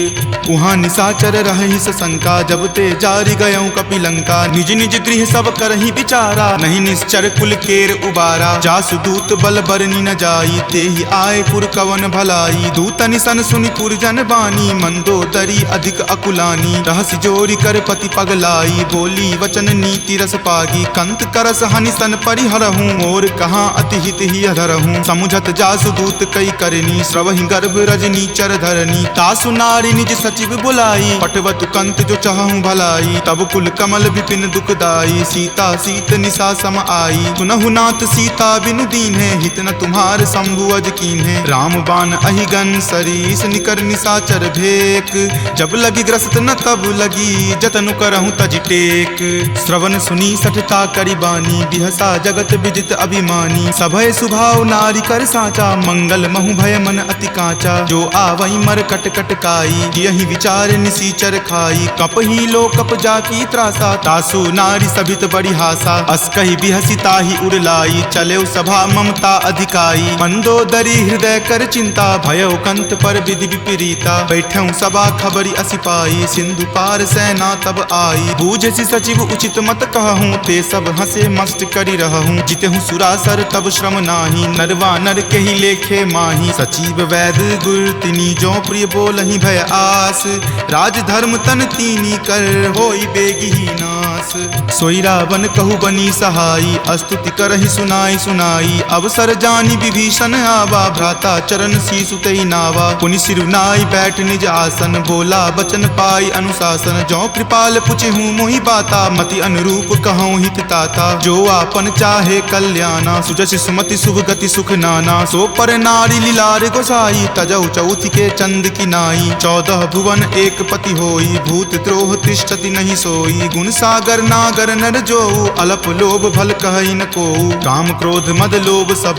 A: उहाँ निशाचर रहहि सशंका। जब ते जारि गयऊँ कपि लंका, निज निज गृह सब करहि विचारा। नहीं निश्चर कुल केर उबारा, जासु दूत बल बरनी न जाई। तेहि आए पुर कवन भलाई, दूतनि सन सुनि पुर जन बानी। मंदोदरी अधिक अकुलानी, रहसि जोरी कर पति पगलाई। बोली वचन नीति रस पागी, कंत करस हनि सन परिहरहूँ। और कहाँ अति हित ही अधरहूँ, समुझत जासु दूत कई करनी। श्रवहि गर्भ रजनी चर धरनी, तासु नारी निज सचिव बुलाई। पटवतु कंत जो चाहूँ भलाई, तब कुल कमल विपिन दुखदाई। सीता सीत निशा सम आई, सुनहु नाथ सीता बिनु दीन्हे। हित न तुम्हार शंभु अज कीन्हे, राम बाण अहिगन सरीस। निकर निशाचर भेक, जब लगी ग्रस्त न तब लगी। जतनु करहूँ तजि टेक, एक। श्रवण सुनी सठता करी बानी, बिहसा जगत विदित अभिमानी। सभय सुभाव नारी कर साचा, मंगल महु भय मन अति काचा। जो आवई मर कट कट काई, यही विचार निसीचर खाई। कप ही लो कप जाकी त्रासा, तासु नारी सभित बड़ी हासा। अस कही बिहसी ताही उड़लाई, चले सभा ममता अधिकाई। मंदोदरी हृदय कर चिंता, भयो कंत पर विधि विपरीता। बैठऊं सभा खबरी असी पाई, सिंधु पार सेना तब आई। बूझसी सचिव उचित मत कहूँ, ते सब हंसे मस्त करी रहूं। जितहूँ सुरासर तब श्रम नाही, नरवा नर के ही लेखे माही। सचिव वैद गुर तिनी, जो प्रिय बोलहि भय आस। राज धर्म तन तीनी कर, होई बेगी ही नास। सोई रावण कहु बनी सहाई, अस्तुति करहि सुनाई सुनाई। अवसर जानी विभीषण आवा, भ्राता चरण शीसु तई नावा। पुनि सिरुनाई बैठ निज आसन, बोला बचन पाई अनुशासन। जो कृपाल पुछहूँ मोहि बाता, मति अनुरूप कहूँ हित ताता। जो आपन चाहे कल्याणा, सुजस सुमति शुभ गति सुख नाना। सो पर नारी लीलार गोसाई, तजौ चौथि के चंद की नाई। 14 भुवन एक पति होई, भूत द्रोह तिष्ठति नहीं सोई। गुण सागर नागर नर जो, अलप लोभ भल कहई न को। काम क्रोध मद लोभ सब,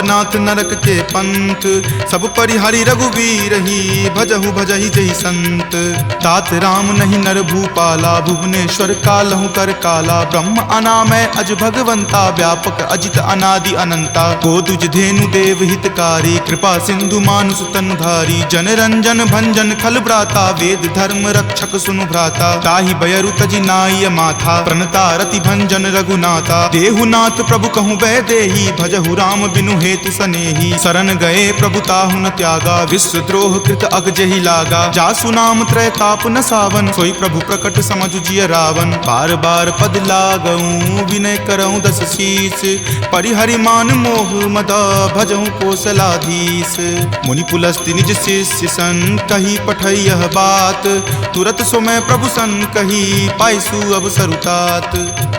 A: नाथ नरक के पंथ। सब परिहरि रघुवीर ही, भजहु भजहि जहि संत। तात राम नहीं नर भूपाला, भुवनेश्वर कालहु कर काला। ब्रह्म अनामय अज भगवंता, व्यापक अजित अनादि अनंता। गोदुज धेनु देव हितकारी, कृपा सिंधु मानुष तनुधारी। जन रंजन भंजन खल भ्राता, वेद धर्म रक्षक सुनु भ्राता। ताहि बयरु तजि नाय माथा, प्रणता रति भंजन रघुनाथा। देहुनाथ प्रभु कहूँ वै देही, भजहु राम बिनु हेतु सनेही। शरण गए प्रभु ताहु न त्यागा, विश्वद्रोह कृत अग जहि लागा। जासु नाम त्रय ताप न सावन, सोई प्रभु प्रकट समझु जिय रावण। बार बार पद लागऊं, विनय करऊं दस शीस। परिहरि मान मोह मद, भजऊं कोसलाधीश। मुनि पुलस्ति निज शिष्य सन, कही पठई यह बात। तुरत सो मैं प्रभु सन कही, पाइसु अवसर तात।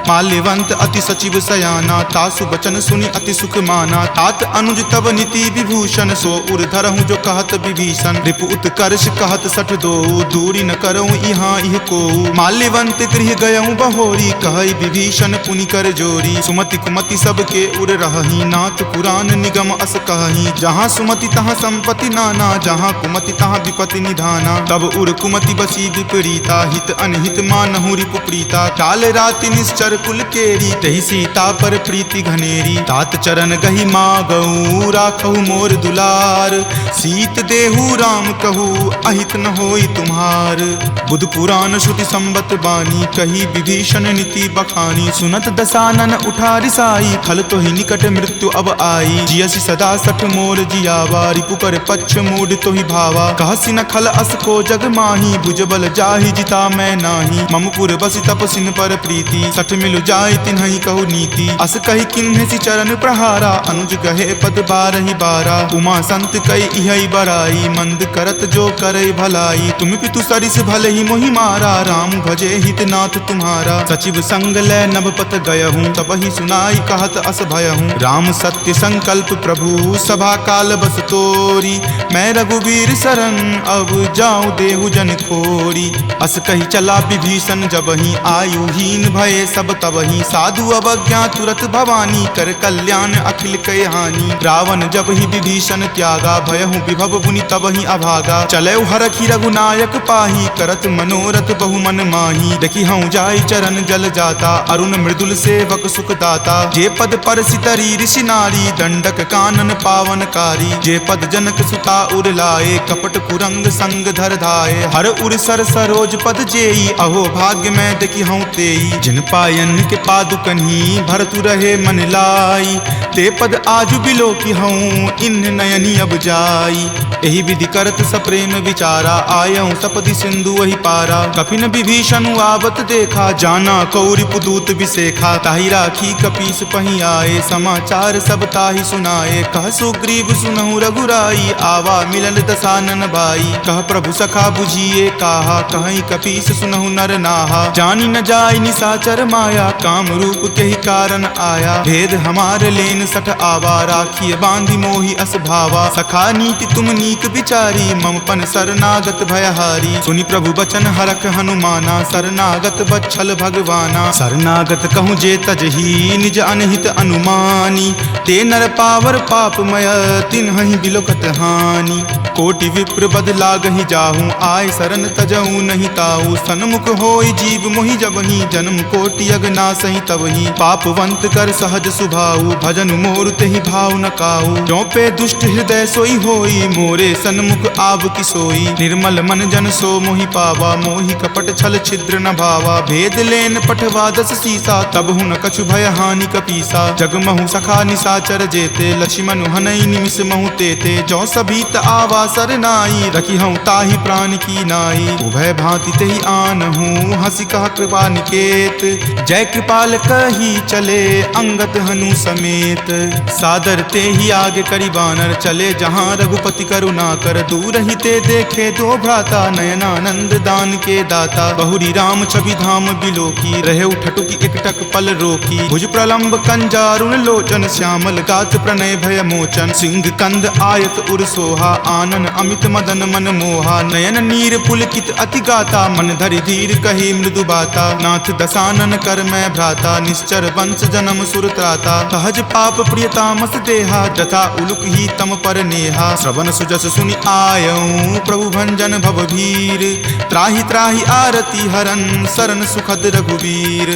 A: माल्यवंत अति सचिव सयाना, तासु बचन सुनि अति सुख माना। तात अनुज तब नीति विभूषण, सो उर धरहूं जो कहत विभीषण। रिपु उत्कर्ष कहत सठ दो, दूरी न करऊं यहाँ इह को। माल्यवंत गृह गयऊं बहोरी, कहई विभीषण पुनि कर जोरी। सुमति कुमति सबके उर रहही, नाथ पुराण निगम अस कहही। जहाँ सुमति तहाँ संपत्ति नाना, जहाँ कुमति तहाँ विपत्ति निधाना। तब उर कुमति बसी विपरीता, हित अनहित मानहु रिपु प्रीता। काल राति निश्चर कुल केरी, तहि सीता पर प्रीति घनेरी। तात चरण गहि मागऊं, राखहु मोर दुलार। सीत देहु राम कहू, अहित न होई तुम्हार। बुध पुराण श्रुति संबत बानी, कही विभीषण नीति बखानी। सुनत दसानन उठा रिसाई, खल तो ही निकट मृत्यु अब आई। जियसि सदा सठ मोर जियावा, रिपु पर पक्ष मूड तो ही भावा। कहसि न खल अस को जग माही, भुजबल जाहि जिता मैं नाही। ममपुर बसि तपसिन पर प्रीति, सठ मिलु जाय तिन्हि कहु नीति। अस कही किन्हसि चरण प्रहारा, अनुज गहे पद बारहि बारा। उमा संत कई इहै बड़ाई, मंद करत जो करे भलाई। तुम पितु सरिस भले ही मोहि मारा, राम भजे हितनाथ तुम्हारा। सचिव संग लै नभ पत गयहूँ, तब ही सुनाई कहत अस भयहूँ। राम सत्य संकल्प प्रभु, सभा काल बस तोरी। मैं रघुवीर शरण, अब जाऊँ देहु जन खोरी। अस कही चला विभीषण जबहि, आयुहीन भये सब तबहि। साधु अवज्ञा तुरत भवानी, कर कल्याण अखिल कय हानि। रावण जब ही विभीषण त्यागा, भयहु विभव बुनि तबहि अभागा। चलऊ हरखि रघुनायक पाही, करत मनोरथ बहु मन माही। देखि हूँ जाय चरण जल जाता, अरुण मृदुल सेवक सुख दाता। जे पद पर सितरी ऋषि नारी, दंडक कानन पावनकारी। जे पद जनक सुता उर लाए, कपट कुरंग संग धर धाये। हर उर सर सरोज पद जेई, अहो भाग्य में देखि हूँ तेई। जिन पायन के पादुकन्ही, भरतु रहे मन लाई। ते पद आजु बिलो की हूँ, इन नयनी अब जाई। एहि विधि करत सप्रेम विचारा, आयऊं सपदि सिंधु वही पारा। कपिन विभीषण आवत देखा, जाना कौरि पुदूत विशेखा। ताहि राखी कपीस पही आए, समाचार सब ताहि सुनाए। कह सुग्रीव सुनहु रघुराई, आवा मिलल दसानन भाई। कह प्रभु सखा बुझिए काहा, कहीं कपीस सुनहु नर नाहा। जानी न जाय निशाचर माया, काम रूप के ही कारण आया। भेद हमार लेन सठ आवा, राखिए बांधी मोहि अस भावा। सखा नीति तुम नीक विचारी, ममपन शरणागत भयहारी। सुनि प्रभु बचन हरख हनुमाना, शरणागत बच्छल भगवाना। शरणागत कहूँ जे तजही, निज अनहित अनुमानी। ते नर पावर पापमय, तिन्हि बिलोकत हानि। कोटि विप्र बदलागहि जाहूँ, आय शरण तजहूँ नहीं ताऊ। सन्मुख होय जीव मोहि जबहि, जन्म कोटि अगनासहि तबहि। पापवंत कर सहज सुभाऊ, भजन मोर तेहि भाव न काऊ। जो पे दुष्ट हृदय सोई होई, मोरे सन्मुख आव की सोई। निर्मल मन जन सो मोहि पावा, मोहि कपट छल छिद्र न भावा। भेद लेन पठवा दस सीसा, तब हूँ न कछु भय हानि कपीसा। जगमहु सखा निशाचर जेते, लक्ष्मण हनई निमिष महु तेते। जो सभीत आवा सरनाई, रखी हूँ ताहि प्राण की नाई। उभय भांति तेहि आनहूँ, हंसी कहा कृपा निकेत। जय कृपाल कही चले, अंगत हनु समेत। सादर ते ही आगे करी बानर, चले जहाँ रघुपति करुणा कर। दूर ही ते देखे दो भ्राता, नयनानंद दान के दाता। बहुरी राम छवि धाम बिलोकी, रहे उठटुकी एकटक पल रोकी। भुज प्रलंब कंजारुण लोचन, श्यामल गात प्रणय भय मोचन। सिंह कंद आयत उर सोहा, आनन अमित मदन मन मोहा। नयन नीर पुलकित अति गाता, मन धरि धीर कही मृदु बाता। नाथ दसानन कर मैं भ्राता, निश्चर वंश जन्म सुर त्राता। सहज पाप प्रिय तामस देहा, जथा उलुक ही तम पर नेहा। श्रवण सुजस सुनि आयऊँ, प्रभु भंजन भवभीर। त्राहि त्राहि आरती हरन, शरण सुखद रघुवीर।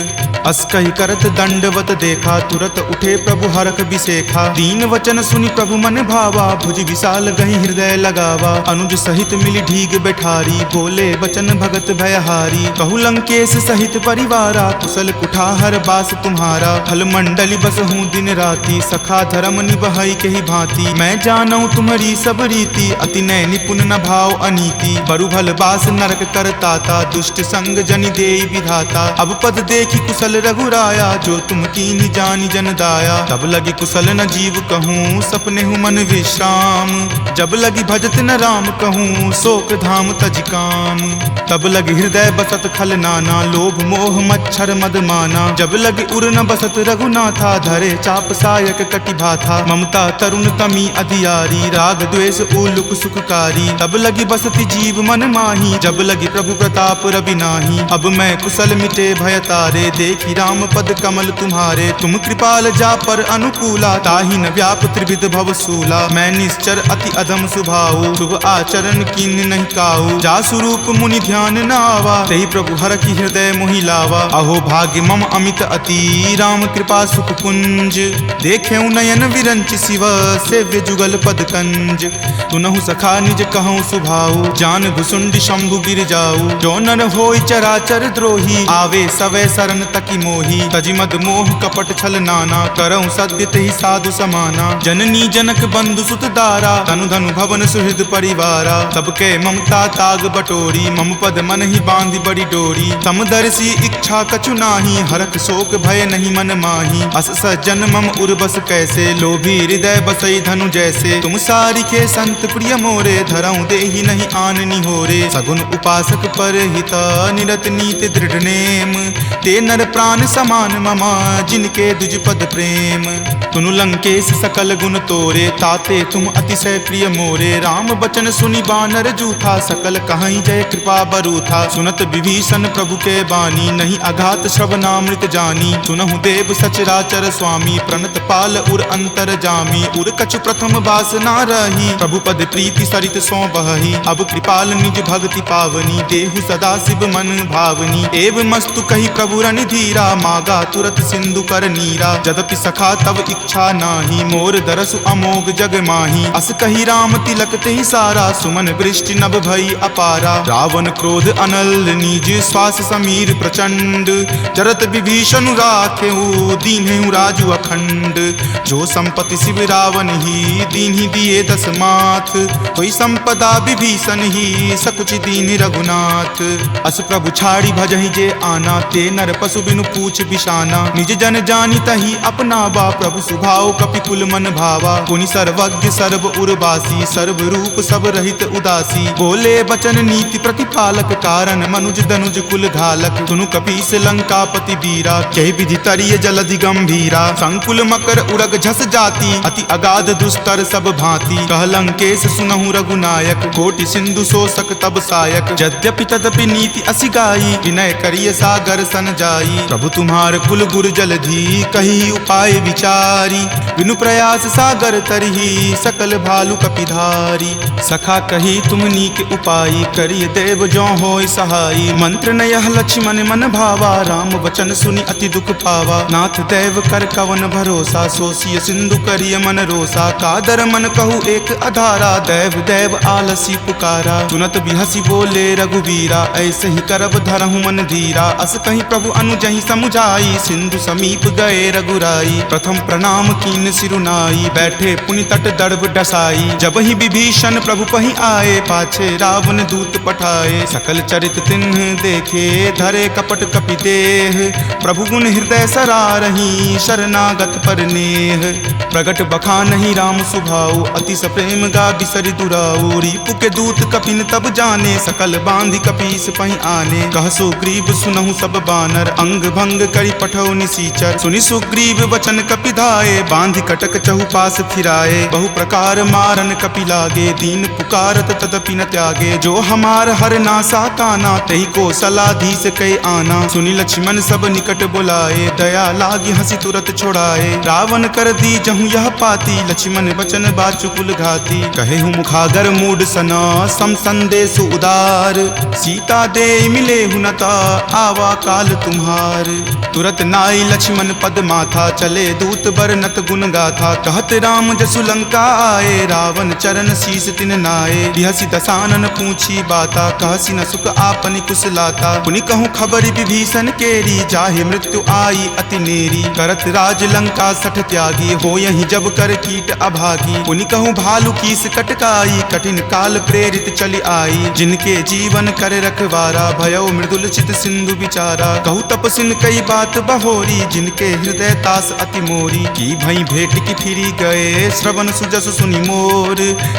A: अस कहि करत दंडवत देखा, तुरत उठे प्रभु हरख बिसेखा। दीन वचन सुनि प्रभु मन भावा, भुज विशाल गहि हृदय लगावा। अनुज सहित मिली ढीग बैठारी, बोले वचन भगत भयहारी। कहु लंकेश सहित परिवारा, कुशल कुठार बास तुम्हारा। फल मंडली बस हूँ दिन राति, सखा धर्म निबहई के ही भांति। मैं जानऊ तुम्हारी सब रीति, अति नय निपुण न भाव अनीति। बरु भल बास नरक करताता, दुष्ट संग जनि देई विधाता। अब पद देखी कुशल रघुराया, जो तुम कीन्ही जानि जन दाया। तब लगी कुशल न जीव कहूँ, सपने हूँ मन विश्राम। जब लगी भजत न राम कहूँ, शोक धाम तज काम। तब लगी हृदय बसत खल नाना, लोभ मोह मच्छर मद माना। जब लगी उर न बसत रघुनाथा, धरे चाप सायक कटि भाथा। ममता तरुण तमी अधियारी, राग द्वेष उलुक सुखकारी। तब लगी बसती जीव मन माही, जब लगी प्रभु प्रताप रवि नाही। अब मैं कुशल मिटे भय तारे, देखी राम पद कमल तुम्हारे। तुम कृपाल जा पर अनुकूला, ताहि न व्याप त्रिविध भव सूला। मैं निश्चर अति अधम सुभाऊ, शुभ आचरण कीन नहीं काऊ। जा स्वरूप मुनि ध्यान न आवा, तेहि प्रभु हर की हृदय मोहि लावा। अहो भाग्य मम अमित अति, राम कृपा सुख कुंज। देखे नयन विरंच शिव, सेव्य जुगल पद कंज। तुनहु सखा निज कहूँ सुभाऊ, जान भुसुंड शंभु गिर जाऊ। जो नर होय चराचर द्रोही, आवे सवै शरण तकी मोही। तजि मद मोह कपट छल नाना, करऊँ सद्य तेहि साधु समाना। जननी जनक बंधु सुत दारा, तनु धनु भवन सुहृद परिवारा। सबके ममता ताग बटोरी, मम पद मन ही बांधी बड़ी डोरी। समदर्शी इच्छा कछु नाही, हरख शोक भय नहीं मन माही। अस सज्जन मम उर्बस कैसे, लोभी हृदय बसई धनु जैसे। तुम सारिखे संत प्रिय मोरे, धरऊँ देहि नहीं आननी होरे। सगुन उपासक पर हिता, निरत नीति दृढ़ नेम। ते नर प्राण समान ममा, जिनके दुज पद प्रेम। तुनु लंकेश सकल गुण तोरे, ताते तुम अतिशय प्रिय मोरे। राम बचन सुनि बानर जूठा, सकल कहीं जय कृपा बरूथा। सुनत विभीषण प्रभु के बानी, नहीं अघात श्रवणामृत जानी। सुनहु देव सचराचर स्वामी, प्रणत पाल उर अंतर जामी। उर कछु प्रथम बास ना रही, प्रभु पद प्रीति सरित सो बहही। अब कृपाल निज भक्ति पावनी, देहु सदा शिव मन भावनी। एव मस्तु कही प्रभु रण धीरा, मागा तुरत सिंधु कर नीरा। जदपि सखा तब इच्छा नाही, मोर दरसु अमोघ जग माही। अस कही राम तिलक तेहि सारा, सुमन वृष्टि नभ भई अपारा। रावण क्रोध अनल निज, श्वास समीर प्रचंड। जरत विभीषण राखेहु, दीन्हेहु राजु अखंड। जो संपत्ति शिव रावण ही, दीन्हि दिए दस माथ। कोई संपदा विभीषण ही, सकुच दीन रघुनाथ। अस प्रभु छाड़ी भजहि जे आना, ते नर पशु बिनु पूछ बिशाना। निज जन जानी तहि अपनावा, प्रभु सुभाव कपिकुल मन भावा। पुनि सर्वज्ञ सर्व उर्वासी, सर्व रूप सब रहित उदासी। बोले बचन नीति प्रतिपालक, कारण मनुज दनुज कुल घालक। सुनु कपीस लंकापति बीरा, कह विधि तरिय जलधि गंभीरा। संकुल मकर उरग झस जाती, अति अगाध दुस्तर सब भांति। कह लंकेश सुनहु रघुनायक, कोटि सिंधु शोषक तब सायक। यद्यपि तदपि नीति असि गाई, विनय करिय सागर सन जाई। प्रभु तुम्हार कुल गुर जलधि, कही उपाय विचारी। बिनु प्रयास सागर तरही, सकल भालु कपिधारी। सखा कही तुम नीक उपाई, करिय देव जो होय सहाई। मंत्र न यह लक्ष्मण मन भावा, राम वचन सुनि अति दुख पावा। नाथ देव कर कवन भरोसा, सोसिय सिंधु करिय मन रोसा। कादर मन कहु एक अधारा, देव देव आलसी पुकारा। सुनत बिहसी बोले रघुवीरा, ऐसे ही करब धरहु मन धीरा। अस कहीं प्रभु अनुजहि समुझाई, सिंधु समीप गए रघुराई। प्रथम प्रणाम कीन सिरुनाई, बैठे पुनि तट दर्भ डसाई। जब ही विभीषण प्रभु पहि आए, पाछे रावण दूत पठाए। सकल चरित तिन्ह देखे, धरे कपट कपि देह। प्रभु गुण हृदय सरारही, शरणागत पर नेह। प्रगट बखानहि राम सुभाऊ, अति सप्रेम गा बिसरि दुराऊ। रिपु के दूत कपिन तब जाने, सकल बांधि कपीस पहि आने। कह सुग्रीव सुनहु सब बानर, अंग भंग करि पठौ निसीचर। सुनि सुग्रीव वचन कपिधाए, बांधि कटक चहुपास फिराए। बहु प्रकार मारन कपि लागे, दीन पुकारत तदपि न त्यागे। जो हमार हर नासा काना, तही को सलाधीस कई आना। सुनि लक्ष्मण सब निकट बुलाए, दया लागी हंसी तुरत छोड़ाए। रावण कर दी जहु यह पाती, लक्ष्मण बचन बाचु कुल घाती। कहे हूँ मुखागर मूड सना, सम संदेश उदार। सीता दे मिले हुनता, आवा काल तुम्हार। तुरत नाई लक्ष्मण पद माथा, चले दूत बरनत गुण गाथा। कहत राम जसु लंका आए, रावण चरण शीस तिन नाए। बिहसी दसानन पूछी बाता, कहसी न सुख आपनि कुशलाता। पुनि कहूँ खबरि विभीषण केरी, जाहे मृत्यु आई अति नेरी। करत राज लंका सठ त्यागी, हो यही जब कर कीट अभागी। पुनि कहूँ भालू कीस कटकाई, कठिन काल प्रेरित चली आई। जिनके जीवन कर रखवारा, भयो मृदुल चित सिंधु विचारा। कहूँ तपसिन कई बात बहोरी, जिनके हृदय तास अति मोरी। की भई भेंट की फिरी गए, श्रवण सुजस सुनि मोर।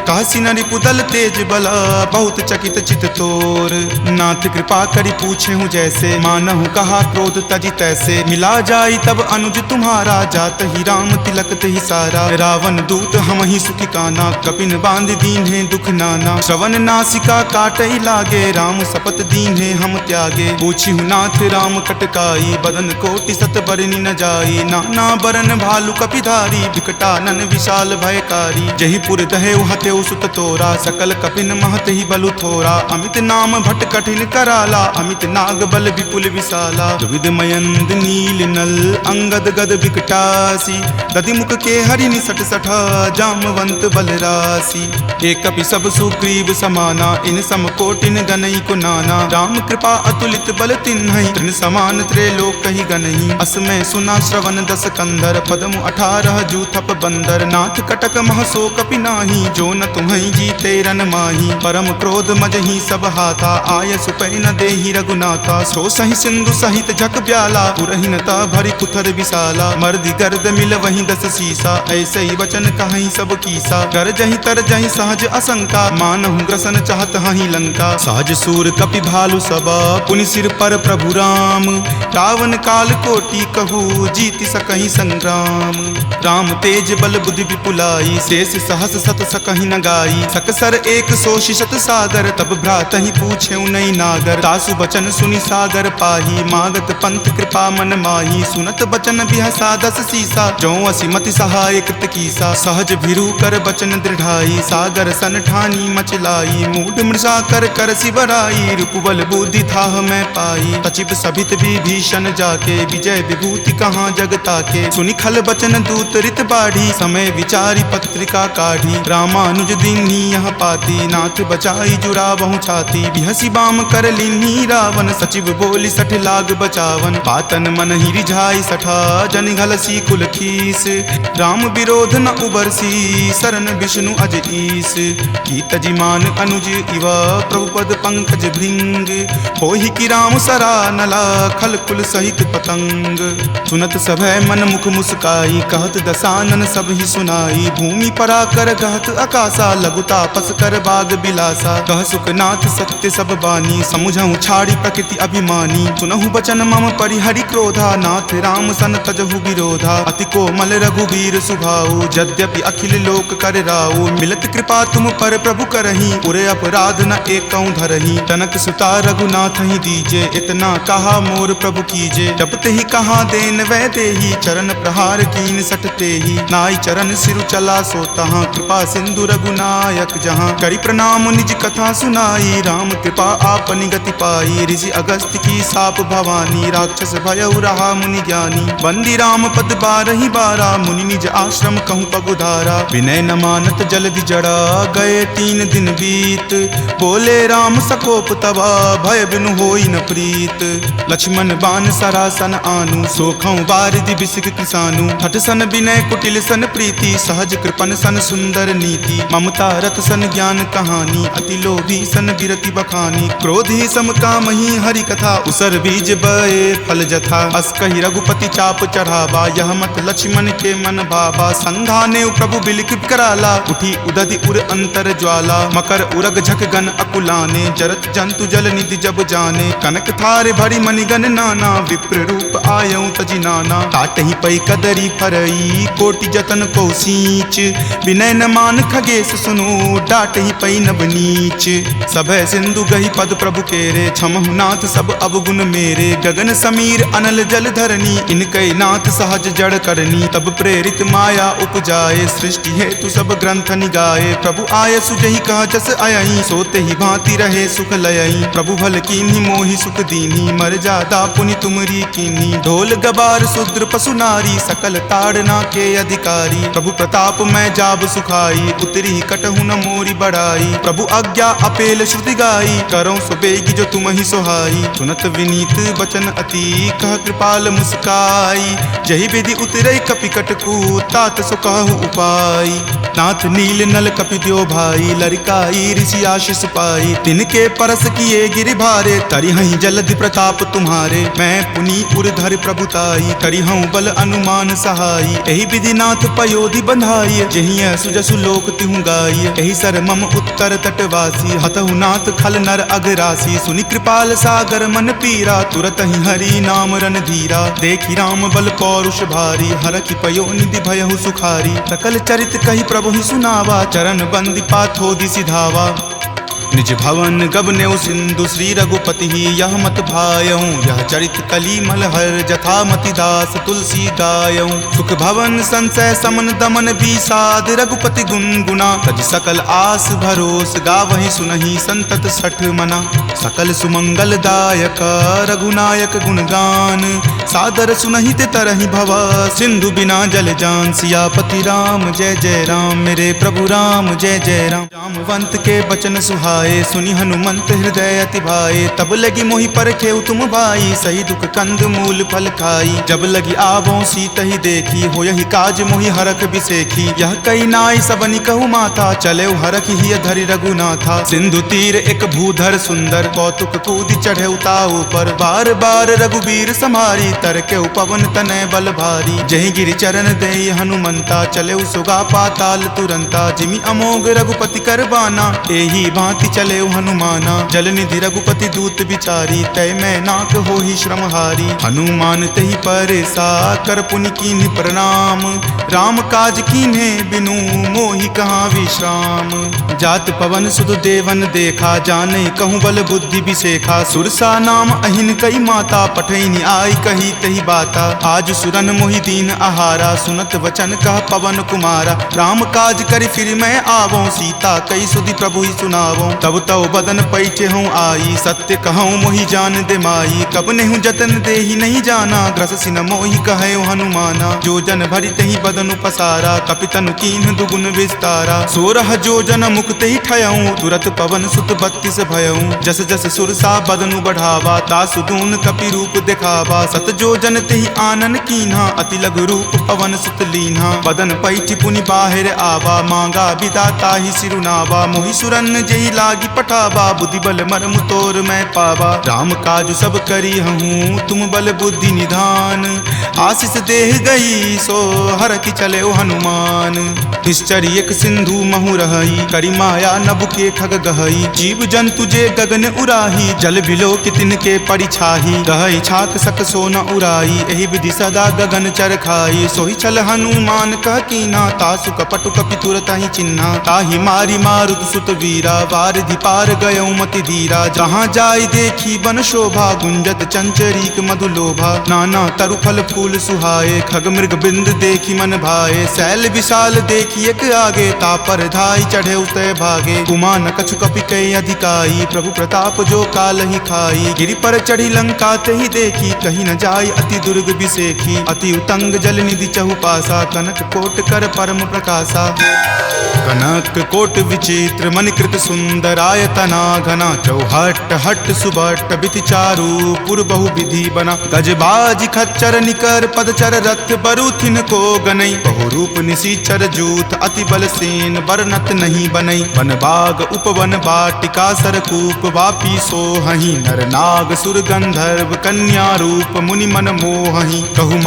A: कहसी न रिपुदल तेज बला, बहुत चकित चित तोर। नाथ कृपा करि पूछे हूँ जैसे, मानहु कहा क्रोध तजी तैसे। मिला जाई तब अनुज तुम्हारा, जात ही राम तिलक तहि सारा। रावण दूत हम ही सुखी काना, कपिन बांध दीन है दुख नाना। श्रवण नासिका काटई लागे, राम शपथ दीन है हम त्यागे। पूछी हूँ नाथ राम कटकाई, बदन कोटि सत बरनी न जाई। नाना बरन भालु कपिधारी, विकटानन विशाल भयकारी। जही पुर दहेउ हतेउ सुत तोरा, सकल कपिन महत ही बलु थोरा। अमित नाम भट कठिन कराला, अमित नाग बल विपुल विशाला। द्विविध मयंद नील नल, अंगद गद विकटासी। दधि मुख के हरि निसट सठा, जामवंत बलरासी। एक कपि सब सुग्रीव समाना, इन सम कोटिन गनई को नाना। राम कृपा अतुलित बल तिन्हई, तृण समान त्रैलोक कहि गनहि। असमय सुना श्रवण दस कंधर, पदमु 18 जूथप बंदर। नाथ कटक महसो कपि नाही, जो न तुम्हई जीते रन माही। परम क्रोध मजहि सब हाथा, आय सुपै न देहि रघुनाथा। सो सहि सिंधु सहित झक ब्याला, पुरहिनता भरि कुथर विशाला। मर्दि गर्द मिल वहीं 10 सीसा, ऐसे ही वचन कहीं सब कीसा। कर जहि तर जहि सहज असंका, मानहु ग्रसन चाहत हहि लंका। सहज सूर कपि भालु सबा, पुनि सिर पर प्रभु राम। रावण काल कोटि कहू, जीति सकहि संग्राम। राम तेज बल बुद्धि विपुलाई, शेष सहस सत सकहि न गाई। सकसर एक सोषि शत सागर, तब भ्रातहि पूछे नई नागर। तासु बचन सुनि सागर पाही, मागत पंथ कृपा मन माही। सुनत बचन बिहसा 10 सीसा, जो असि मति सहाय कृत कीसा। सहज भिरू कर बचन दृढ़ाई, सागर सन ठानी मचलाई। मूढ़ मृषा कर कर सिवराई, रूपबल बुद्धि थाह मैं पाई। सचिव सभित विभीषण जाके, विजय विभूति कहाँ जगता के। सुनि खल बचन दूत रित बाढ़ी, समय विचारी पत्रिका काढ़ी। रामानुज दीन्ही यह पाती, नाथ बचाई जुड़ावहु छाती। बिहसी बाम कर लीन्ही रावण, सचिव बोली सठ लाग बचावन। पातन मन ही रिझाई सठा, जन घलसी कुल खीस। राम विरोध न उबरसी, शरण विष्णु अज ईस। की तजिमान अनुज इवा, प्रभुपद पंकज भृंग। होहि की राम सरा नला, खल कुल सहित पतंग। सुनत सभय मन मुख मुस्काई, कहत दसानन सब ही सुनाई। भूमि परा कर कहत आकाशा, लघु तापस कर बाग बिलासा। कह सुखनाथ सत्य सब बानी, समुझऊँ छाड़ी प्रकृति अभि अभिमानी। सुनहु बचन मम परिहरि क्रोधा, नाथ राम सन तजहु विरोधा। अति कोमल रघुबीर सुभाऊ, यद्यपि अखिल लोक कर राऊ। मिलत कृपा तुम पर प्रभु करही, पुरे अपराध न एकऊं धरही। तनक सुता रघुनाथ ही दीजे, इतना कहा मोर प्रभु कीजे। जब ते ही कहा देन वै देही, चरण प्रहार कीन सटते ही। नाई चरण सिरु चला सो तहाँ, कृपा सिंधु रघुनायक जहाँ। करि प्रणाम निज कथा सुनाई, राम कृपा आपनि गति पाई। ऋषि अगस्त्य की साप भवानी, राक्षस भयउ रहा मुनि ज्ञानी। बंदी राम पद बारहि बारा, मुनि निज आश्रम कहूँ पगुधारा। विनय न मानत जलधि जड़ा, गए 3 दिन बीत। बोले राम सकोप तबा, भय बिनु होई न प्रीत। लक्ष्मण बान सरासन आनु, सोखऊं बारिधि बिसिक किसानु। हठ सन विनय कुटिल सन प्रीति, सहज कृपन सन सुंदर नीति। ममता रत सन ज्ञान कहानी, अति लोभी सन बिरति बखानी। क्रोधी सम कामहि हरि कथा, उसर बीज बए फल जथा। अस कहि रघुपति चाप चढ़ावा, यह मत लक्ष्मण के मन भावा। संधाने प्रभु बिलिक कराला, उठी उदधि उर अंतर ज्वाला। मकर उरग झक गन अकुलाने, जरत जंतु जल निधि जब जाने। कनक थार भरी मणिगन नाना, विप्र रूप आयऊं तजि नाना। काटहि पै कदरी फरई, कोटि जतन को सींच। विनय न मान खगेश सुनो, डाटहि पै नब नीच। सभय सिंधु गहि पद प्रभु केरे, क्षमहु नाथ सब अवगुण मेरे। गगन समीर अनल जल धरनी, इनकै नाथ सहज जड़ करनी। तब प्रेरित माया उपजाए, सृष्टि हेतु सब ग्रंथ निगाए। प्रभु आय सुजहि कह जस अयहि, सोते ही भांति रहे सुख लयहि। प्रभु भल कीन्ही मोहि सुख दीन्ही, मर्यादा पुनि तुमरी कीन्ही। ढोल गबार शूद्र पशु नारी, सकल ताड़ना के अधिकारी। प्रभु प्रताप मैं जाब सुखाई, उतरी कटहु न मोरी बढ़ाई। प्रभु आज्ञा अपेल श्रुति गाई, करऊं सुबेगी जो तुम ही सोहाई। सुनत विनीत बचन अति, कह कृपाल मुस्काई। जहि विधि उतरई कपि कटकू, तात सो कहु उपाय। नाथ नील नल कपि द्यो भाई, लरिकाई ऋषि आशीष पाई। तिनके परस किए गिरि भारे, तरिहहि जलधि प्रताप तुम्हारे। मैं पुनि उरधर प्रभुताई, करिहऊं बल अनुमान सहाई। एहि विधि नाथ पयोधि बंधाई, जहिं सुजसु लोक तिहु गाई। एहि सर मम उत्तर तटवासी, हतहु नाथ खल नर अगरासी। सुनि कृपाल सागर मन पीरा, तुरत ही हरि नाम रन धीरा। देखि राम बल पौरुष भारी, हरखि पयो निधि भयहु सुखारी। सकल चरित कहि प्रभु ही सुनावा, चरण बंदी पाथोधि सिधावा। निज भवन गबनेउ सिंधु, श्री रघुपति ही यह मत भायऊं। यह चरित कली मलहर, जथा मति दास तुलसी गायऊं। सुख भवन संशय समन दमन विषाद, रघुपति गुनगुना। तज सकल आस भरोस, गावहि सुनहि संतत सठ मना। सकल सुमंगल दायक, रघुनायक गुणगान। सादर सुनहि ते तरहि भवा, सिंधु बिना जल जान। सियापति राम जय जय राम, मेरे प्रभु राम जय जय राम। जामवंत के बचन सुहाए, सुनि हनुमंत हृदय अति भाए। तब लगी मोहि परखेउ तुम भाई, सही दुख कंद मूल फल खाई। जब लगी आवों सीत ही देखी, हो यही काज मोहि हरख बिसेखी। यह कई नाई सबनि कहु माथा, चले हरख ही धरि रघुनाथा। सिंधु तीर एक भूधर सुंदर, कौतुक कूदि चढ़े ताऊ पर। बार बार रघुबीर समारी, तरके पवन तनय बल भारी। जहि गिरि चरण देई हनुमंता, चले सुगा पाताल तुरंता। जिमि अमोघ रघुपति कर बाना, एही भांति चले हनुमाना। जल निधि रघुपति दूत बिचारी, तय मैं नाक हो ही श्रमहारी। हनुमान तहि परेसा, कर पुनि कीन्हि प्रणाम। राम काज कीन्हे बिनु, मोहि कहाँ विश्राम। जात पवन सुत देवन देखा, जाने कहूँ बल बुद्धि बिसेखा। सुरसा नाम अहिन कई माता, पठैनि आई कही तही बाता। आज सुरन मोहि दीन आहारा, सुनत वचन कह पवन कुमारा। राम काज करि फिर मैं आवों, सीता कई सुधि प्रभु ही सुनावों। तब तव बदन पैचे हूँ आई, सत्य कहूँ मोहि जान दे माई। कब नेहु जतन देहि नहीं जाना, ग्रससि न मोहि कहयो हनुमाना। जो जन भरि तहि बदनु पसारा, कपितनु कीन्ह दुगुन विस्तारा। 16 जो जन मुक्त ही ठयऊं, तुरत पवन सुत 32 भयऊं। जस जस सुरसा बदनु बढ़ावा, तासु दून कपि रूप दिखावा। सत जो जन तेहि आनन कीन्हा, अति लघु रूप पवन सुत लीन्हा। बदन पैठि पुनि बाहिर आवा, मांगा विदा ताहि सिरुनावा। मोहि सुरन जेहि त्यागी पठावा, बुद्धि बल मर्म तोर मैं पावा। राम काज सब करी हूँ तुम बल बुद्धि निधान, आशीष देह गई सो हर की चले ओ हनुमान। निश्चरी एक सिंधु महु रही, करी माया नभ के खग गहई। जीव जंतु जे गगन उराही, जल बिलो कि तिनके परिछाही। गहई छाक सक सो न उराई, एहि विधि सदा गगन चर खाई। सोहि छल हनुमान कह कीना, तासु कपटु कपि तुरत ही चिन्हा। ताहि मारी मारुत सुत वीरा, वारिधि पार गयो मति धीरा। जहाँ जाय देखी बन शोभा, गुंजत चंचरीक मधु लोभा। नाना तरु फल फूल सुहाए, खग मृग बिंद देखी मन भाए। शैल विशाल देखी एक आगे, तापर धाई चढ़े उतय भागे। कुमान कछु कपि कई अधिकाई, प्रभु प्रताप जो काल ही खाई। गिरि पर चढ़ी लंका ते ही देखी, कहीं न जाय अति दुर्ग बिसेखी। अति उतंग जल निधि चहुपासा, कनक कोट कर परम प्रकाशा। कनक कोट विचित्र मणिकृत सुंदरायतना घना। चौहट हट सुबट बिति चारु पुर बहु विधि बना। गजबाज खच्चर निकर पदचर रथ बरुथिन को गनई। बहु रूप निशिचर जूथ अति बल सेन बरनत नहीं बनई। वन बाग उपवन बाटिका सरकूप वापी सोहहि। नर नाग सुर गंधर्व कन्या रूप मुनि मन मोहहि। कहु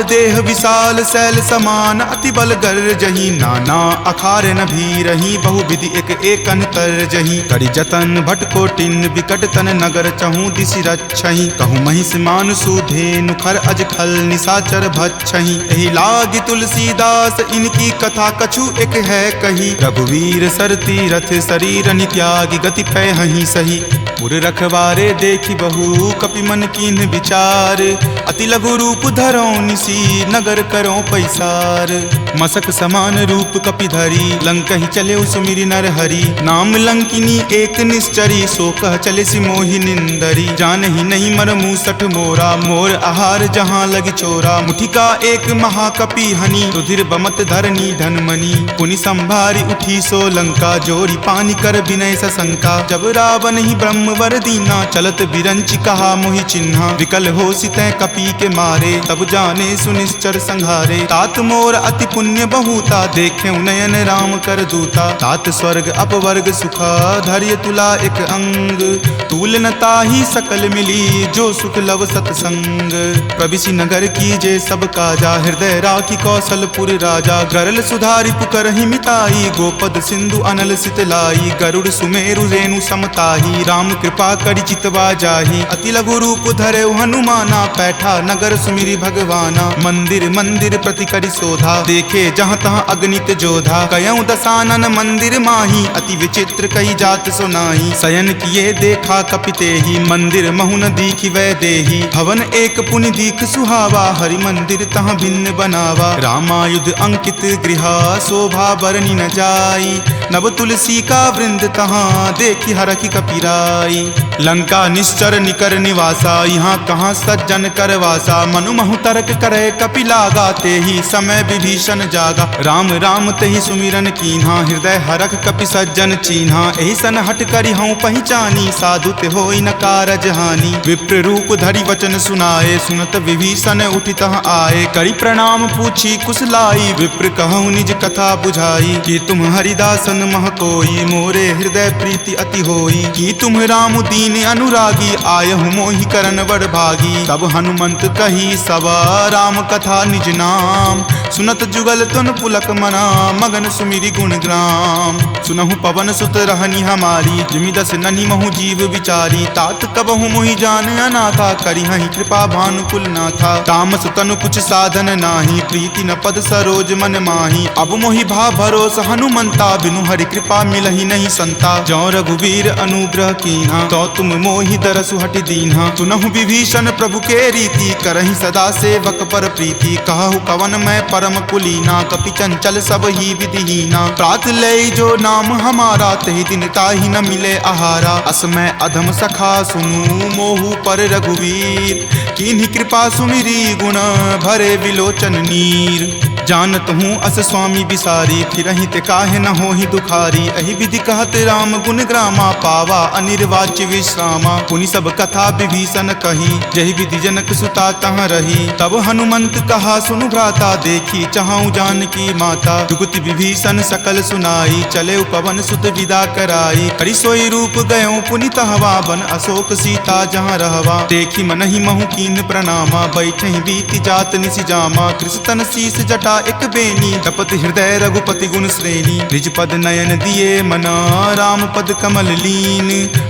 A: देह विशाल शैल समान, अति बल गर्जहि। नाना अखारे न भीरहि, बहु विधि एक एक अंतर जहि। करि जतन भट कोटिन विकट तन नगर, चहु दिशि रक्षहि। कहु महिष मान सुधेनु खर अज खल निशाचर भक्षहि। एहि लागी तुलसीदास इनकी कथा, कछु एक है कही। रघुवीर सर तीरथ शरीर नित्यागी, गति पै हहि सही। पुर रखवारे देखी बहु कपि मन कीन्ह विचार। अति लघु रूप धरो निसी, नगर करो पैसार। मसक समान रूप कपि धरी, लंकहि चले सुमिरि नर हरि। नाम लंकिनी एक निश्चरी, सो कह चले सि मोहि निंदरी। जानहि नहीं मर मूसठ मोरा, मोर आहार जहाँ लगी चोरा। मुठिका एक महाकपि हनि, रुधिर बमत धरनी धनमणि। पुनि संभारी उठी सो लंका, जोरी पानी कर विनय सशंका। जब रावण ही ब्रह्म वर दीना, चलत बिरंचि कहा मोहि चिन्हा। विकल हो सितै कपि के मारे, तब जाने सुनिश्चर संघारे। तात मोर अति पुण्य बहुता, देखे नयन राम कर दूता। तात स्वर्ग अपवर्ग सुखा, धैर्य तुला एक अंग। तूल न ताहि सकल मिली, जो सुख लव सतसंग। प्रविशि नगर की जे सब काजा, हृदय राखी कौशलपुर राजा। गरल सुधारि पुकरहि मिताई, गोपद सिंधु अनल सितलाई। गरुड़ सुमेरु रेणु समताही, राम कृपा करि चितवा जाहि। अति लघु रूप धरे हनुमाना, पैठा नगर सुमिरि भगवाना। मंदिर मंदिर प्रति करि शोधा, देखे जहाँ तहाँ अगणित जोधा। कयऊँ दसानन मंदिर माही, अति विचित्र कही जात सुनाई। शयन किए देखा कपितेहि, मंदिर महु न दीखि वै देहि। भवन एक पुनि दीख सुहावा, हरि मंदिर तहाँ भिन्न बनावा। रामायुध अंकित गृहा, शोभा बरनि न जाई। नव तुलसी का वृंद तहाँ, देखि हरखि कपिराई। लंका निश्चर निकर निवासा, यहाँ कहाँ सज्जन करवासा। मनु महु तर्क करे कपि लागा, तेहि समय विभीषण जागा। राम राम तेहि सुमिरन कीन्हा, हृदय हरख कपि सज्जन चीन्हा। एहि सन हट करि हऊँ पहिचानी, साधु ते होई न कारज हानि। विप्र रूप धरि वचन सुनाए, सुनत विभीषण उठि तहाँ आए। करि प्रणाम पूछी कुशलाई, विप्र कहूँ निज कथा बुझाई। कि तुम हरिदासन मह कोई, मोरे हृदय प्रीति अति होई। कि तुम राम दीन अनुरागी, आयहु मोहि करन वर भागी। तब हनुमंत कही सवा, राम कथा निज नाम। सुनत जुगल तुन पुलक मना, मगन सुमिरि गुण ग्राम। सुनहु पवन सुत रहनी हमारी, जिमि दस ननि महु जीव विचारी। तात कबहु मोहि जान अनाथा, करि हहि कृपा भानुकुल नाथा। तामस तनु कुछ साधन नाही, प्रीति न पद सरोज मन माही। अब मोहि भा भरोस हनुमंता, बिनु हरि कृपा मिलहि नहीं संता। जौ रघुवीर अनुग्रह कीन्हा, तो तुम मोहि दरसु हटि दीन्हा। सुनहु विभीषण प्रभु के रीति, करहि सदा सेवक पर प्रीति। कहु कवन मैं परम कुलीना, कपि चंचल सब ही विधिहीना। प्रात लय जो नाम हमारा, तहि दिन ताहि न मिले आहारा। असमय अधम सखा सुनु, मोहु पर रघुवीर। कीन्हि कृपा सुमिरी गुण, भरे विलोचन नीर। जानत हूँ अस स्वामी बिसारी, फिरहि ते काहे न होहि दुखारी। एहि विधि कहत राम गुण ग्रामा, पावा अनिर्वाच्य विश्रामा। पुनि सब कथा विभीषण कही, जहि विधि जनक सुता तहाँ रही। तब हनुमंत कहा सुनु भ्राता, देखी चाहूँ जानकी माता। जुगति विभीषण सकल सुनाई, चले पवन सुत विदा कराई। करि सोई रूप गयो पुनि तहवा, बन अशोक सीता जहाँ रहवा। देखी मनहि महु कीन प्रणामा, बैठे बीति जात निसि जामा। कृष्ण शीस जटा एक बेनी, जपत हृदय रघुपति गुण श्रेणी। निज पद नयन दिए मना, राम पद कमल लीन।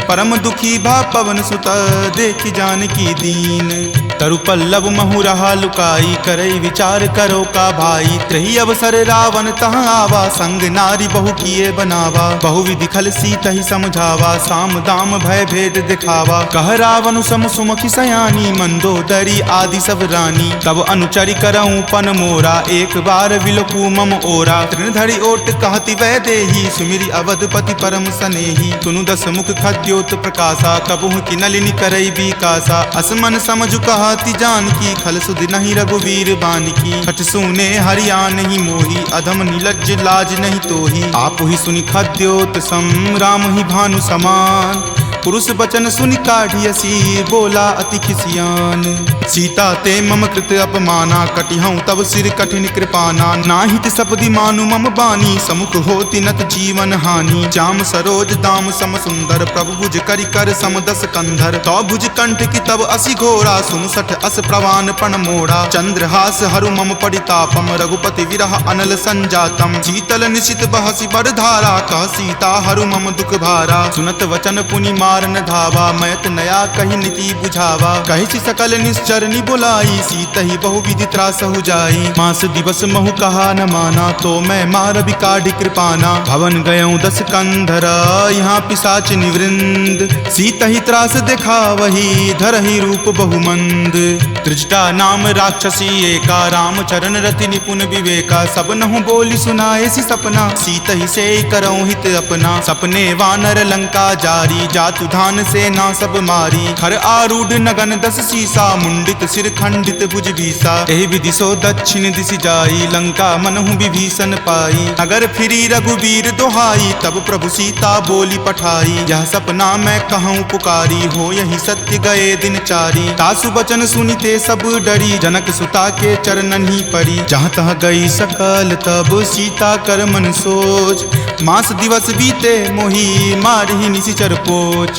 A: परम दुखी भा पवन सुत, देखि जानकी दीन। तरु पल्लव महु रहा लुकाई, करई विचार करो का भाई। त्रही अवसर रावण तहाँ आवा, संग नारी बहु किए बनावा। बहु विधि खल सीतहि समझावा, साम दाम भय भेद दिखावा। कह रावण सम सुमुखी सयानी, मंदोदरी आदि सब रानी। तब अनुचरि करऊं पन मोरा, एक बार विलोकू मम ओरा। तृण धरि ओट कहति वै देही, सुमिरि अवधपति परम सनेही। सुनु दस मुख खद्योत प्रकाशा, कबहुँ की नलिनी करई बिकासा। असमन समझु कहति जानकी, खल सुधि नहीं रघुवीर बानकी। छठ सुने हरिया नहीं मोही, अधम नीलज्ज लाज नहीं तोही। आप ही सुनि खद्योत सम, राम ही भानु समान। पुरुष बचन सुनि काढ़ियसी, बोला अति खिसियान। सीता ते मम कृत अपमाना, कटिहऊँ तब सिर कठिन कृपाना। नाहित सपदि मानु मम बानी, समुख होति नत जीवन हानि। श्याम सरोज दाम सम सुंदर, प्रभु भुज करि कर सम दस कंधर। तो भुज कंठ की तब असि घोरा, सुनु सठ अस प्रवान पण मोड़ा। चंद्रहास हरु मम परितापम, रघुपति विरह अनल संजातम। शीतल निशित बहसि बर धारा, कह सीता हरु मम दुख भारा। सुनत वचन पुनि मारन धावा, मयत नया कही नीति बुझावा। कहि सकल निश्चर नि बुलाई, सीतहि बहु विधि त्रासहु जाई। मास दिवस महु कहा न माना, तो मैं मार बिकाढ़ि कृपाना। भवन गयऊँ दस कंधर, यहाँ पिशाच निवृंद। सीतहि त्रास देखा वही, धरहि रूप बहुमंद। त्रिजटा नाम राक्षसी एका, राम चरण रति निपुण विवेका। सब नहु बोली सुनाए सी सपना, सीतहि से करऊँ हित अपना। सपने वानर लंका जारी, जातु धान से ना सब मारी। खर आरूढ़ नगन दस सीसा, मुंडित सिर खंडित भुज भीसा। एहि विधि सो दक्षिण दिशि जाई, लंका मनहु विभीषण पाई। नगर फिरी रघुवीर दोहाई, तब प्रभु सीता बोली पठाई। यह सपना मैं कहूँ पुकारी, हो यही सत्य गए दिन चारी। तासु बचन सुनिते सब डरी, जनक सुता के चरणन ही परी। जहाँ तहाँ गई सकल तब सीता कर मन सोच। मास दिवस बीते मोही, मारहि निशिचर पोच।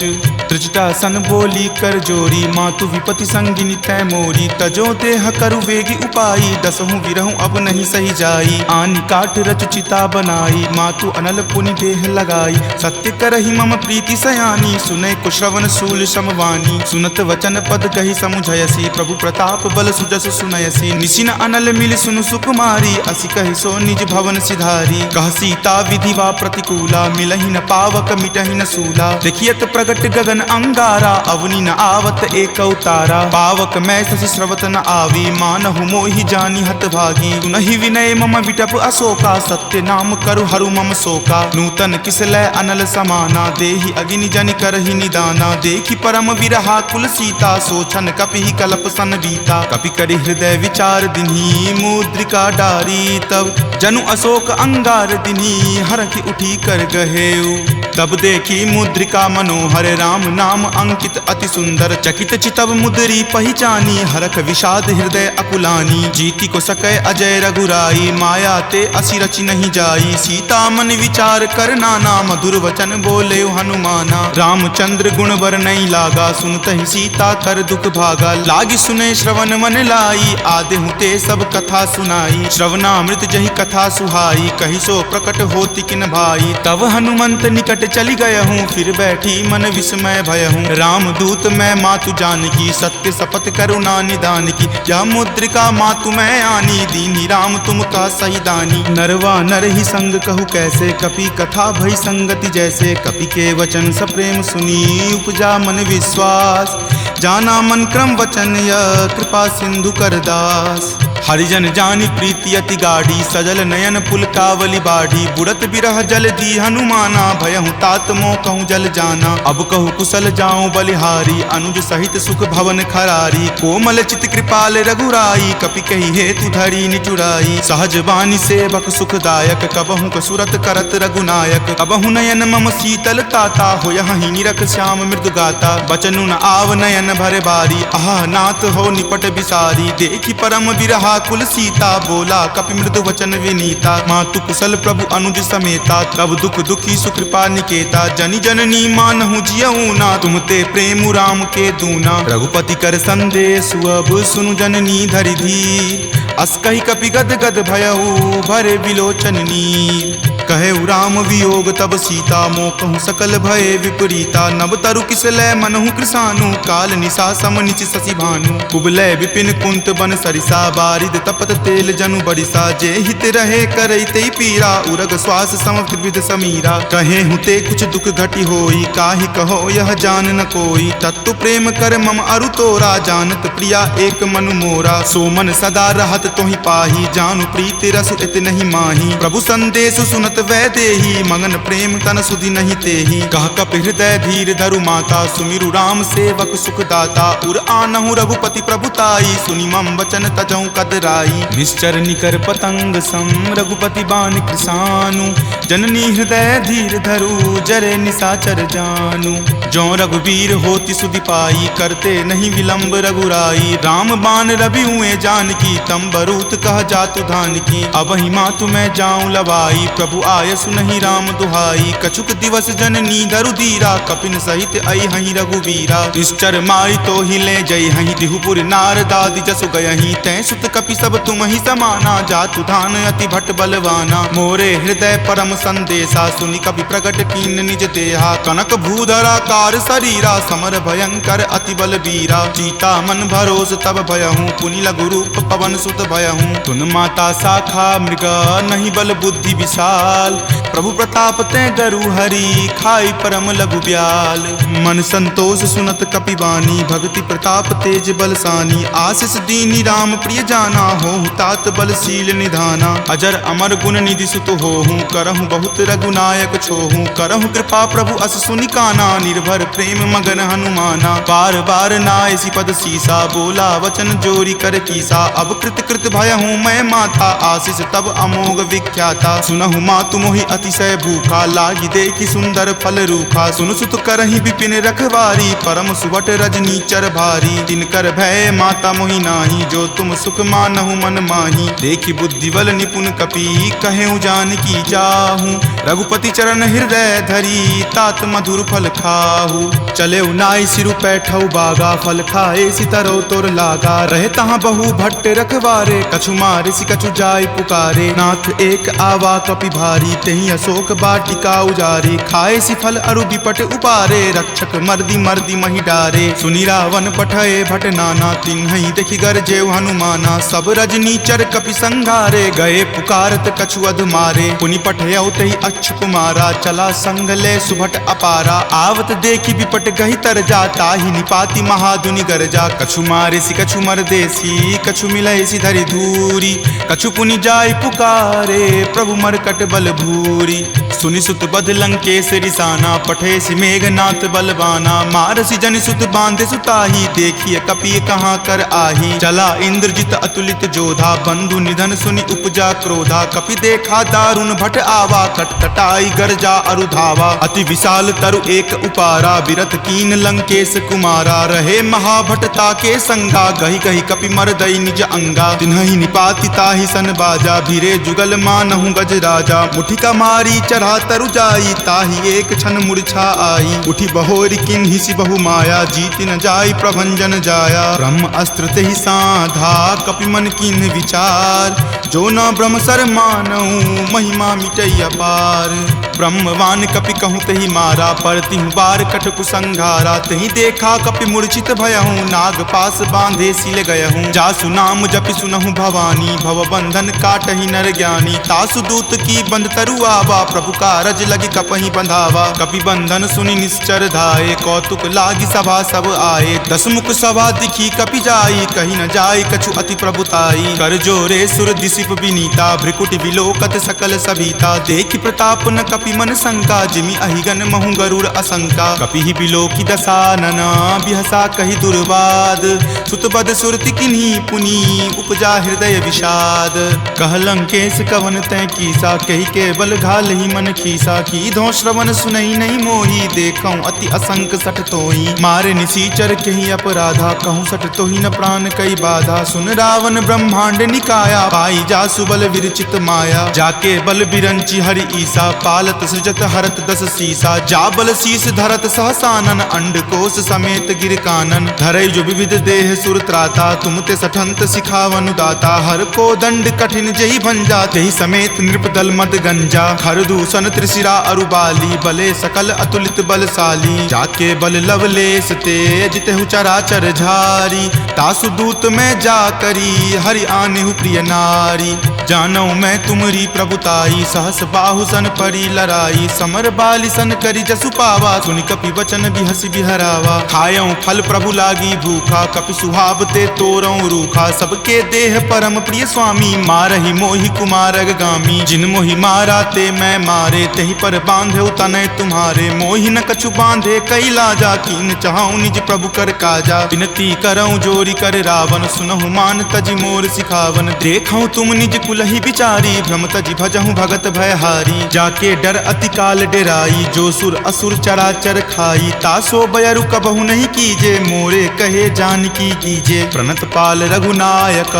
A: त्रिजटा सन बोली कर जोरी, मातु विपति संगिनी तै मोरी। तजो देह करु वेगी उपाई, दसहु विरहु अब नहीं सही जाई। आनि काट रच चिता बनाई, मातु अनल पुनि देह लगाई। सत्य करहि मम प्रीति सयानी, सुनै कुश्रवण शूल समवानी। सुनत वचन पद कहि समुझयसी, प्रभु प्रताप बल सुजस सुनयसी। निशिन अनल मिल सुनु सुकुमारी, असी कहि सो निज भवन सिधारी। कह सीता विधि वा प्रतिकूला, मिलहि न पावक मिटहि न सूला। देखियत प्रगट गगन अंगारा, अवनि न आवत एक तारा। पावक मैं शशि स्रवत न आवी, मानहु मोहि जानी हत भागी। सुनहि विनय मम विटप अशोका, सत्य नाम करु हरु मम शोका। नूतन किसलै अनल समाना, देहि अगिनि जनि करहि निदाना। देखि परम विरहा कुल सीता, सोचन कपिहि कलप सन बीता। कपि करि हृदय विचार दिन्ही, मुद्रिका डारी। तब जनु अशोक अंगार दिन्ही, हरखि उठी कर गहेउ। तब देखी मुद्रिका मनोहर, राम नाम अंकित अति सुंदर। चकित चितव मुद्री पहचानी, हरख विषाद हृदय अकुलानी। जीति को सकै अजय रघुराई, माया ते असी रचि नहीं जाई। सीता मन विचार कर नाना, मधुर वचन बोले हनुमाना। रामचंद्र गुण वर नहीं लागा, सुनतहि सीता कर दुख भागा। लागी सुने श्रवण मन लाई, आदेहु ते सब कथा सुनाई। श्रवणामृत जहि कथा सुहाई, कहि सो प्रकट होति किन भाई। तब हनुमंत निकट चली गयहूँ, फिर बैठी मन विस्मय भयहूँ। राम दूत मैं मातु जानकी, सत्य शपथ करुणा निदान की। यह मुद्रिका मातु मैं आनी, दीनी राम तुम का सही दानी। नरवा नर ही संग कहु कैसे, कपि कथा भई संगति जैसे। कपि के वचन सप्रेम सुनी, उपजा मन विश्वास। जाना मन क्रम वचन, यह कृपा सिंधु कर दास। हरिजन जानी प्रीति अति गाढ़ी, सजल नयन पुलकावली बाढ़ी। बुड़त बिरह जल दी हनुमाना, भयहु तात मोह कहूँ जल जाना। अब कहूँ कुशल जाऊं बलिहारी, अनुज सहित सुख भवन खरारी। कोमल चित कृपाल रघुराई, कपि कही हेतु धरी निचुराई। सहज बानी सेवक सुखदायक, कबहु कसुरत करत रघुनायक। कबहु नयन मम शीतल ताता, होयहि निरख श्याम मृदु गाता। बचनु न आव नयन भर बारी, आह नाथ हो निपट बिसारी। देखि परम विरहा कुल सीता, बोला कपि मृदु वचन विनीता। मातु कुशल प्रभु अनुज समेता, तब दुख दुखी सुकृपा निकेता। जनि जननी मानहु जियऊ ना, तुम ते प्रेम राम के दूना। रघुपति कर संदेश अब सुनु जननी धरि धीर। अस कहि कपि गद गद भयऊ, भरे विलोचन नीर। कहे राम वियोग तब सीता, मोह कहूँ सकल भय विपरीता। नभ तरु किस लय मनहु कृसानु, काल निशा सम निचि शशि भानु। कुबलय विपिन कुंत बन सरिसा, बारिद तपत तेल जनु बरिसा। जे हित रहे करैते पीरा, उरग श्वास सम त्रिविध समीरा। कहे हुते कुछ दुख घटी होई, काहि कहो यह जान न कोई। तत्तु प्रेम कर मम अरु तोरा, जानत प्रिया एक मनु मोरा। सो मन सदा रहत तोहि पाही, जानु प्रीति रस इत नहीं माही। प्रभु संदेश सुनत वै देही, मगन प्रेम तन सुधि नहीं तेही। कह कपि हृदय धीर धरु माता, सुमिरु राम सेवक सुख दाता। उर आनहु रघुपति प्रभुताई, सुनि मम वचन तजहु कदराई। निश्चर निकर पतंग सम, रघुपति बान कृसानु। जननी हृदय धीर धरु, जरे निशाचर जानु। जो रघुवीर होति सुधि पाई, करते नहीं विलंब रघुराई। राम बान रवि हुए जानकी, तम बरूत कह जातु धान की। अब ही मातु मैं जाऊं लवाई, प्रभु आय सुनहि राम दुहाई। कछुक दिवस जननी धरु धीरा, कपिन सहित आई हहि रघुवीरा। निश्चर मारी तो ही ले जई हहि, दिहुपुर नारदादि जसु गयहि। तै सुत कपि सब तुम ही समाना, जातु धान अति भट बलवाना। मोरे हृदय परम संदेशा, सुनि कपि प्रगट कीन निज देहा। कनक भूधरा कार शरीरा, समर भयंकर अति बल बीरा। सीता मन भरोस तब भयहूँ, पुनि लघु रूप पवन सुत भयहूँ। तुन माता शाखा मृग, नहीं बल बुद्धि विशाल। प्रभु प्रताप ते गरु हरि, खाई परम लघु ब्याल। मन संतोष सुनत कपि वाणी, भक्ति प्रताप तेज बलसानी। आशीष दीनी राम प्रिय जाना, होहु तात बलशील निधाना। अजर अमर गुण निधि सुत होहूँ, करहु बहुत रघुनायक छोहूँ। करहु कृपा प्रभु अस सुनि काना, निर्भर प्रेम मगन हनुमाना। बार बार नायसी पद सीसा, बोला वचन जोरी कर कीसा। अब कृत कृत भयहूँ मैं माता, आशीष तब अमोघ विख्याता। सुनहु मातु मोहि अतिशय भूखा, लागी देखी सुंदर फल रूखा। सुनु सुत करहि विपिन रखवारी, परम सुबट रजनी चर भारी। तिनकर भय माता मोहि नाही, जो तुम सुख मानहु मन माही। देखी बुद्धि बल निपुण कपि, कहेउ जानकी जाहू। रघुपति चरण हृदय धरी, तात मधुर फल खाहू। चले नाई सिरु पैठऊ बागा, फल खाए सितरो तोर लागा। रहे तहाँ बहु भट्ट रखवारे, कछु मारे सि कछु जाय पुकारे। नाथ एक आवा कपि भारी, तेहि अशोक वाटिका उजारे। खाए सि फल अरु विपट उपारे, रक्षक मर्दी मर्दी महि डारे। सुनि रावण पठए भट नाना, तिन्हि देखि गरजेउ हनुमाना। सब रजनी चर कपि संघारे, गए पुकारत कछु अध मारे। पुनि पठयउ तहि अच्छ कुमारा, चला संग ले सुभट अपारा। आवत देखि विपट गहि तर जा, ताहि निपाति महाधुनि गरजा। कछु मारे सि कछु मरदेसी, कछु मिलय सि धरि धूरी। कछु पुनि जाय पुकारे, प्रभु मरकट बल भूरी। सुनि सुत बध लंकेश रिसाना, पठे सि मेघनाथ बलवाना। मारसि जनि सुत बांधे सुताही, देखिए कपि कहाँ कर आही। चला इंद्रजित अतुलित जोधा, बंधु निधन सुनि उपजा क्रोधा। कपि देखा दारुण भट आवा, कटकटाई गरजा अरु धावा। अति विशाल तरु एक उपारा, बिरत कीन लंकेश कुमारा। रहे महाभटता के संगा, गहि गहि कपि मरदई निज अंगा। तिन्हि निपाति ताहि सन बाजा, भीरे जुगल मानहु गज राजा। मुठिका मारी चढ़ा तरु जाई, ताहि एक क्षण मूर्छा आई। उठी बहोरी किन्हि सि बहु माया, जीत न जाई प्रभंजन जाया। ब्रह्म अस्त्र तेहि साधा, कपि मन किन्हि विचार। जो न ब्रह्म सर मानहु, महिमा मिटई अपार। ब्रह्मवान कपि कहूँ तेहि मारा, परतिहु बार कटकु संघारा। तेहि देखा कपि मूर्छित भयहूँ, नाग पास बांधे सिल गयहूँ। जासु नाम जपि सुनहु भवानी, भव बंधन काटहि नर ज्ञानी। तासु दूत की बंधु बंद तरुआवा, प्रभु कारज लगी कपहि बंधावा। कपि बंधन सुनि निश्चर धाये, कौतुक लागी सभा सब आए। दस मुख सभा दिखी कपि जाई, कहीं न जाई कछु अति प्रभुताई। कर जोरे सुर दिसिप विनीता, भ्रिकुटि विलोकत सकल सभीता। देखि प्रताप न कपि मन शंका, जिमि अहिगन महु गरुड़ असंका। कपि ही बिलोकी दसानन, बिहसा कहि दुर्वाद। सुतबद सुरति किन्ही पुनी, उपजा हृदय विषाद। कह लंकेश कवन तै कीसा, कही केवल घाल ही मन खीसा। कीधो श्रवण सुनई नहीं मोही, देखऊं अति असंक सठ तोही। मारे निसीचर कही अपराधा, कहूँ सठ तोही न प्राण कई बाधा। सुन रावण ब्रह्मांड निकाया, पाई जा सुबल विरचित माया। जाके बल बिरंची हरि ईसा, पालत सृजत हरत दस सीसा। जा बल शीस धरत सहसानन, अंड कोश समेत गिर कानन। धरई जो विविध देह सुर त्राता, तुम ते सठंत सिखावनु दाता। हर को दंड कठिन जही भंजा, तेहि समेत नृप दल मद गंजा। खर दूषण त्रिशिरा अरुबाली, बले सकल अतुलित बलशाली। जाके बल लवलेश तेज, तेहु चराचर झारी। तासु दूत में जा करी, हरि आनेहु प्रिय नारी। जानौ मैं तुमरी प्रभुताई, सहस बाहु सन परी लराई। समर बाली सन करी जसु पावा, सुनि कपि वचन बिहसि बिहरावा। खायऊं फल प्रभु लागी भूखा, कपि सुहाव ते तोरऊं रूखा। सबके देह परम प्रिय स्वामी, मारहि मोहि कुमारग गामी। जिन मोहि मारा ते मैं मारे, तेहि पर बांधे तनय तुम्हारे। मोहि न कछु बांधे कई लाजा, कीन चाहूं निज प्रभु कर काजा। विनती करऊं जोरी कर रावण, सुनहु मान तजि मोर सिखावन। देखऊं तुम निज कुलहि बिचारी, भ्रम तजि भजहु भगत भयहारी। जाके डर अति काल डेराई, जो सुर असुर चराचर खाई। तासो बयरु कबहु नहीं कीजे, मोरे कहे जानकी कीजे। प्रणत पाल रघुनायक,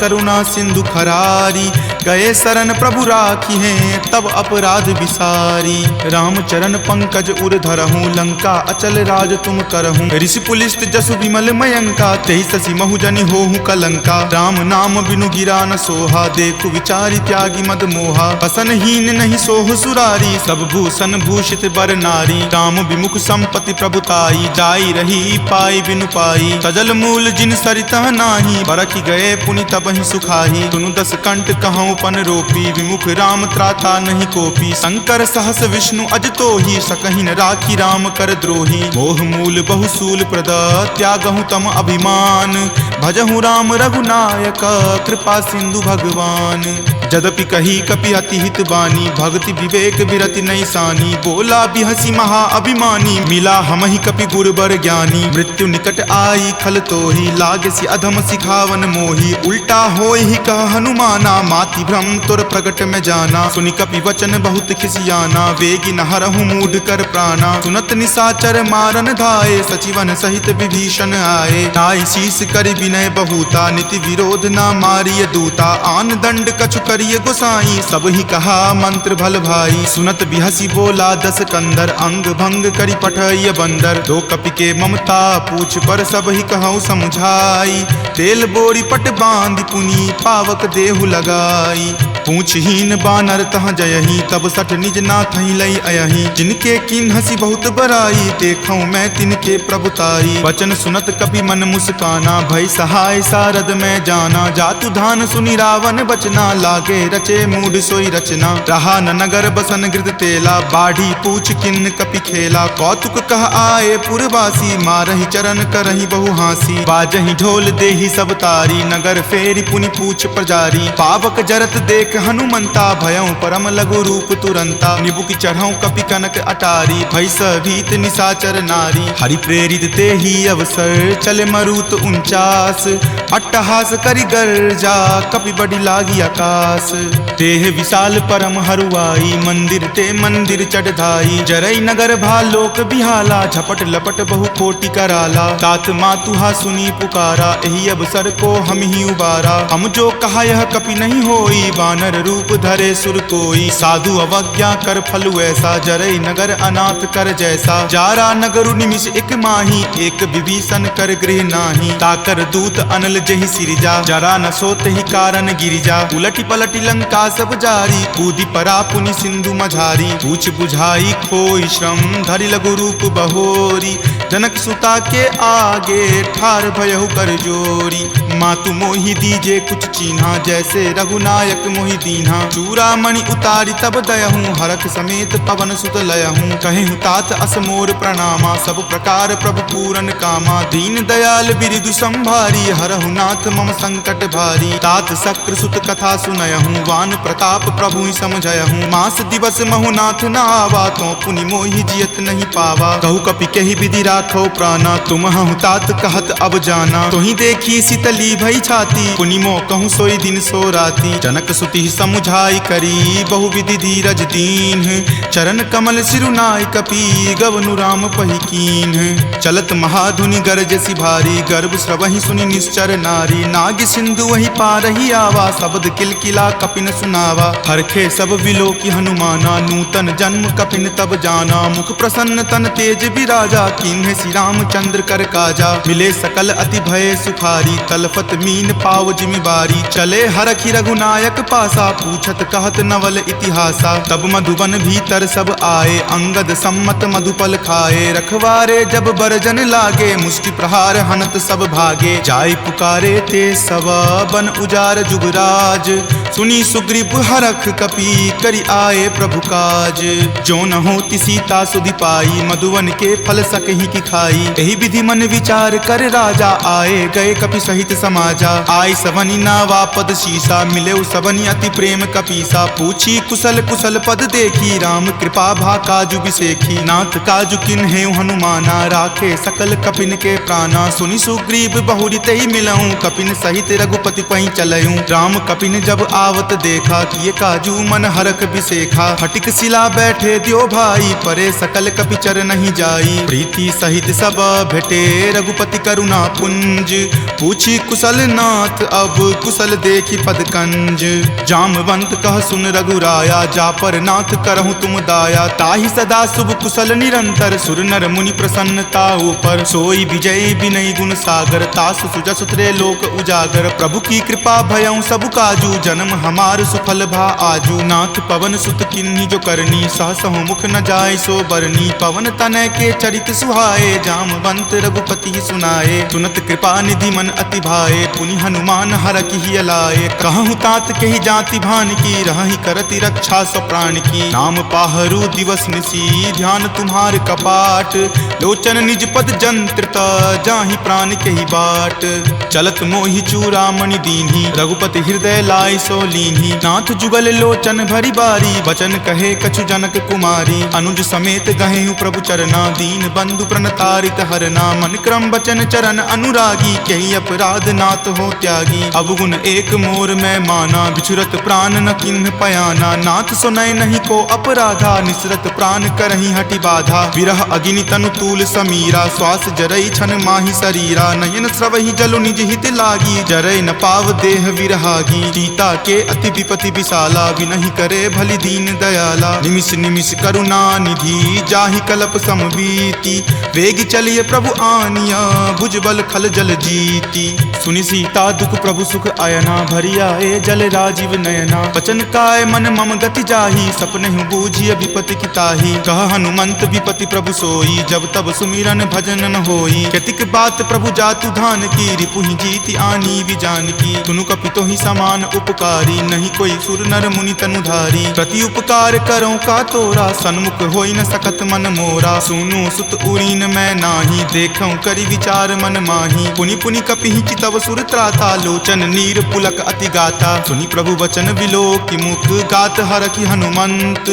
A: करुणा सिंधु खरारी। गए शरण प्रभु राखी हैं, तब अपराध विसारी। राम चरण पंकज उर धरहूँ, लंका अचल राज तुम करहूँ। ऋषि पुलिस्त जसु विमल मयंका, तेहि ससी महु जनि होहु कलंका। राम नाम बिनु गिरा न सोहा, देखु विचारी त्यागी मद मोहा। बसन हीन नहीं सोह सुरारी, सब भूषण भूषित बर नारी। राम विमुख संपत्ति प्रभुताई, जाई रही पाई बिनु पाई। तजल मूल जिन सरिता नाही, परखि गए पुनि तबहि सुखाही। सुनु दस कंठ कहूँ पन रोपी, विमुख राम त्राता नहीं कोपी। शंकर सहस विष्णु अज तोही, सकहि न राखी राम कर द्रोही। मोह मूल बहुसूल प्रद, त्यागहु तम अभिमान। भजहु राम रघुनायक, कृपा सिंधु भगवान। जदपि कही कपि अति हित बानी, भक्ति विवेक विरति नहीं सानी। बोला बिहसी महा अभिमानी, मिला हमहि कपि गुरबर ज्ञानी। मृत्यु निकट आई खल तोही, लागसी अधम सिखावन मोही। उल्टा होय ही कह हनुमाना, माति भ्रम तुर प्रगट में जाना। सुनि कपि वचन बहुत खिसियाना, वेगी न हरहु मूढ़ कर प्राणा। सुनत निसाचर मारन धाये, सचिवन सहित विभीषण आए। नाई शीस करि विनय बहुता, नीति विरोध ना मारिय दूता। आन दंड कछु करिय गोसाई, सब ही कहा मंत्र भल भाई। सुनत बिहसी बोला दस कंदर, अंग भंग करि पठय बंदर। दो कपि के ममता पूछ पर, सब ही कहूँ समझाई। तेल बोरी पट बांध पुनी, पावक देहु लगाई। पूछहीन बानर तह जयही, तब सठ निज नाथहि लई अयही। जिनके किन हसी बहुत बराई, देखऊं मैं तिनके प्रभुताई। वचन सुनत कपि मन मुस्काना, भय सहाय सारद में जाना। जातु धान सुनि रावण बचना, लागे रचे मूढ़ सोई रचना। रहा न नगर बसन गृद तेला, बाढ़ी पूछ किन्न कपि खेला। कौतुक कह आए पुरवासी, मारहि चरण करहि बहु हासी। बाजहि ढोल देहि सब तारी, नगर फेरी पुनि पूछ प्रजारी। पावक जरत देख हनुमंता, भयं परम लघु रूप तुरंता। निबुक चढ़ऊं कपि कनक अटारी, भय भीत निसाचर नारी। हरि प्रेरित ते ही अवसर, चले मरुत 49। अट्टहास करि गर्जा, कपि बड़ी लागी आकाश। देह विशाल परम हरुआई, मंदिर ते मंदिर चढ़ाई। जरई नगर भालोक बिहाला, झपट लपट बहु कोटि कराला। तात मातुहा सुनी पुकारा, एहि अवसर को हम ही उबारा। हम जो कहा यह कपि नहीं होई, वानर रूप धरे सुर कोई। साधु अवज्ञा कर फल ऐसा, जरई नगर अनाथ कर जैसा। जारा नगरु निमिष एक माही, एक विभीषण कर गृह नाही। ताकर दूत अनल जहि सिरिजा, जरा न सोते ही कारण गिरिजा। उलटी पलटी लंका सब जारी, कूदी परा पुनि सिंधु मझारी। पूछ बुझाई खोई श्रम, धरि लघु रूप बहोरी। जनक सुता के आगे, ठार भयहु कर जोरी। मातु मोहि दीजे कुछ चीन्हा, जैसे रघुनायक मोहि सोही दीन्हा। चूड़ामणि उतारी तब दयहूँ, हरख समेत पवन सुत लयहूँ। कहेहूँ तात असमोर प्रणामा, सब प्रकार प्रभु पूरन कामा। दीन दयाल बिरिदु संभारी, हरहु नाथ मम संकट भारी। तात शक्र सुत कथा सुनयहूँ, वान प्रताप प्रभु ही समझयहूँ। मास दिवस महु नाथ न आवा, तो पुनि मोहि जियत नहीं पावा। कहु कपि केहि विधि राखो प्राणा, तुम हूँ तात कहत अब जाना। तुहि देखी शीतली भई छाती, पुनि मो कहूँ सोई दिन सो राती। जनक सुति समुझाई करी, बहु विधि धीरज दीन। चरण कमल सिरुनाय कपि, गवनु राम पहि कीन। चलत महाधुनि गरजसि भारी, गर्भ स्रवहि सुनि निश्चर नारी। नाग सिंधु वही पारही आवा, शब्द किलकिला कपिन सुनावा। हरखे सब विलोकि हनुमाना, नूतन जन्म कपिन तब जाना। मुख प्रसन्न तन तेज विराजा, कीन्हे श्री रामचंद्र कर काजा। मिले सकल अति भय सुखारी, तलफत मीन पाव जिमिबारी। चले हरखि रघुनायक पासा, पूछत कहत नवल इतिहासा। तब मधुबन भीतर सब आए, अंगद सम्मत मधुपल खाए। रखवारे जब बरजन लागे, मुष्टि प्रहार हनत सब भागे। जाय पुकारे ते सब बन उजार जुगराज। सुनी सुग्रीव हरख कपि, करि आए प्रभु काज। जो न होति सीता सुधि पाई, मधुवन के फल सकहि की खाई। एहि विधि मन विचार कर राजा, आए गए कपि सहित समाजा। आय सवनि नावा पद शीसा, मिले सवनि अति प्रेम कपीसा। पूछी कुशल कुशल पद देखी, राम कृपा भा काजु बिसेखी। नाथ काजु किन्हे हनुमाना, राखे सकल कपिन के प्राणा। सुनि सुग्रीव बहुरी तेहि मिलऊँ, कपिन सहित रघुपति पहि चलऊँ। राम कपिन जब आवत देखा, किए काजू मन हरख बिसेखा। फटिक शिला बैठे द्यो भाई, परे सकल कपिचर नहीं जाई। प्रीति सहित सब भेटे, रघुपति करुणा पुंज। पूछी कुशल नाथ अब, कुशल देखी पद कंज। जामवंत कह सुन रघुराया, जा पर नाथ करहु तुम दाया। ताहि सदा शुभ कुशल निरंतर, सुर नर मुनि प्रसन्नता ऊपर। सोई विजय विनय गुण सागर, तासु सुजस त्रय लोक उजागर। प्रभु की कृपा भयउ सब काजू, जन्म हमार सुफल भा आजू। नाथ पवन सुत किन्ही जो करनी, सहसहु मुख न जाय सो बरनी। पवन तनय के चरित सुहाए, जामवंत रघुपति सुनाए। सुनत कृपा निधि मन अति भाए, पुनि हनुमान हरखि अलाए। कहूँ तात के ही जाति भान की, रहहि करति रक्षा सब प्राण की। नाम पाहरू दिवस निसी, ध्यान तुम्हार कपाट। लोचन निज पद जंत्रित, जाहि प्राण के ही बाट। चलत मोहि चूड़ामणि दीन्ही, रघुपति हृदय लाय सो लीन्ही। नाथ जुगल लोचन भरी बारी, वचन कहे कछु जनक कुमारी। अनुज समेत गहेहु प्रभु चरना, दीन बंधु प्रणतारित हरना। मन क्रम वचन चरण अनुरागी, केहि अपराध नाथ हो त्यागी। अवगुण एक मोर मैं माना, बिछुरत प्राण न किन्ह पयाना। नाथ सुनय नहीं को अपराधा, निसरत प्राण करहि हटि बाधा। विरह अग्नि तनु तूल समीरा, श्वास जरई छन माहि शरीरा। नयन स्रवहि जलु निज हित लागी, जरय न पाव देह विरहागी। सीता के अति विपति विशाला, विनहि करे भलि दीन दयाला। निमिष निमिष करुणा निधि, जाहि कलप समबीति। वेग चलिए प्रभु आनिया, भुजबल खल जल जीती। सुनि सीता दुख प्रभु सुख आयना, भरी आए जल राजीव नयना। वचन काय मन मम गति जाही, सपने हूँ बूझिय विपति की ताही। कह हनुमंत विपति प्रभु सोई, जब तब सुमिरन भजन न होई। केतिक बात प्रभु जातु धान की, रिपुहि जीति आनी विजान की। तुनु कपि तोहि समान उपकारी, नहीं कोई सुर नर मुनि तनुधारी। प्रति उपकार करो का तोरा, सन्मुख होई न सकत मन मोरा। सुनु सुत उरीन मैं नाही, देखऊं करि विचार मन माही। पुनि पुनि कपिहि चितव सुर त्राता, लोचन नीर पुलक अति गाता। सुनि प्रभु वचन विलोकि मुख, गात हरखि हनुमंत।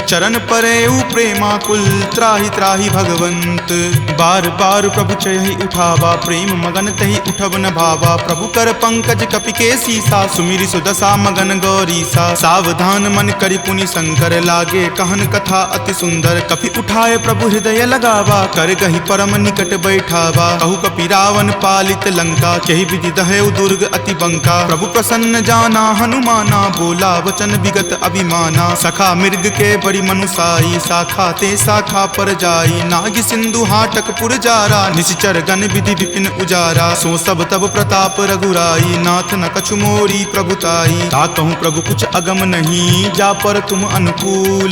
A: चरण परेउ प्रेमाकुल, त्राहि त्राहि भगवंत। बार बार प्रभु चयहि उठावा, प्रेम मगन तहि उठब न भावा। प्रभु कर पंकज कपि के सीसा, सुमिरि सुदशा मगन गौरीसा। सावधान मन करि पुनि शंकर, लागे कहन कथा अति सुंदर। कपि उठाए प्रभु हृदय लगावा, कर गहि परम निकट बैठावा। कहु कपि रावण पालित लंका, केहि विधि दहेउ दुर्ग अति बंका। प्रभु प्रसन्न जाना हनुमाना, बोला वचन विगत अभिमाना। सखा मृग के बड़ी मनुसाई, शाखा ते शाखा पर जाई। नाग सिंधु हाटक पुर जारा, निश्चर गण विधि विपिन उजारा। सो सब तब प्रताप रघुराई, नाथ न कछु मोरी प्रभुताई। ता कहूँ प्रभु कुछ अगम नहीं, जा पर तुम अनुकूल।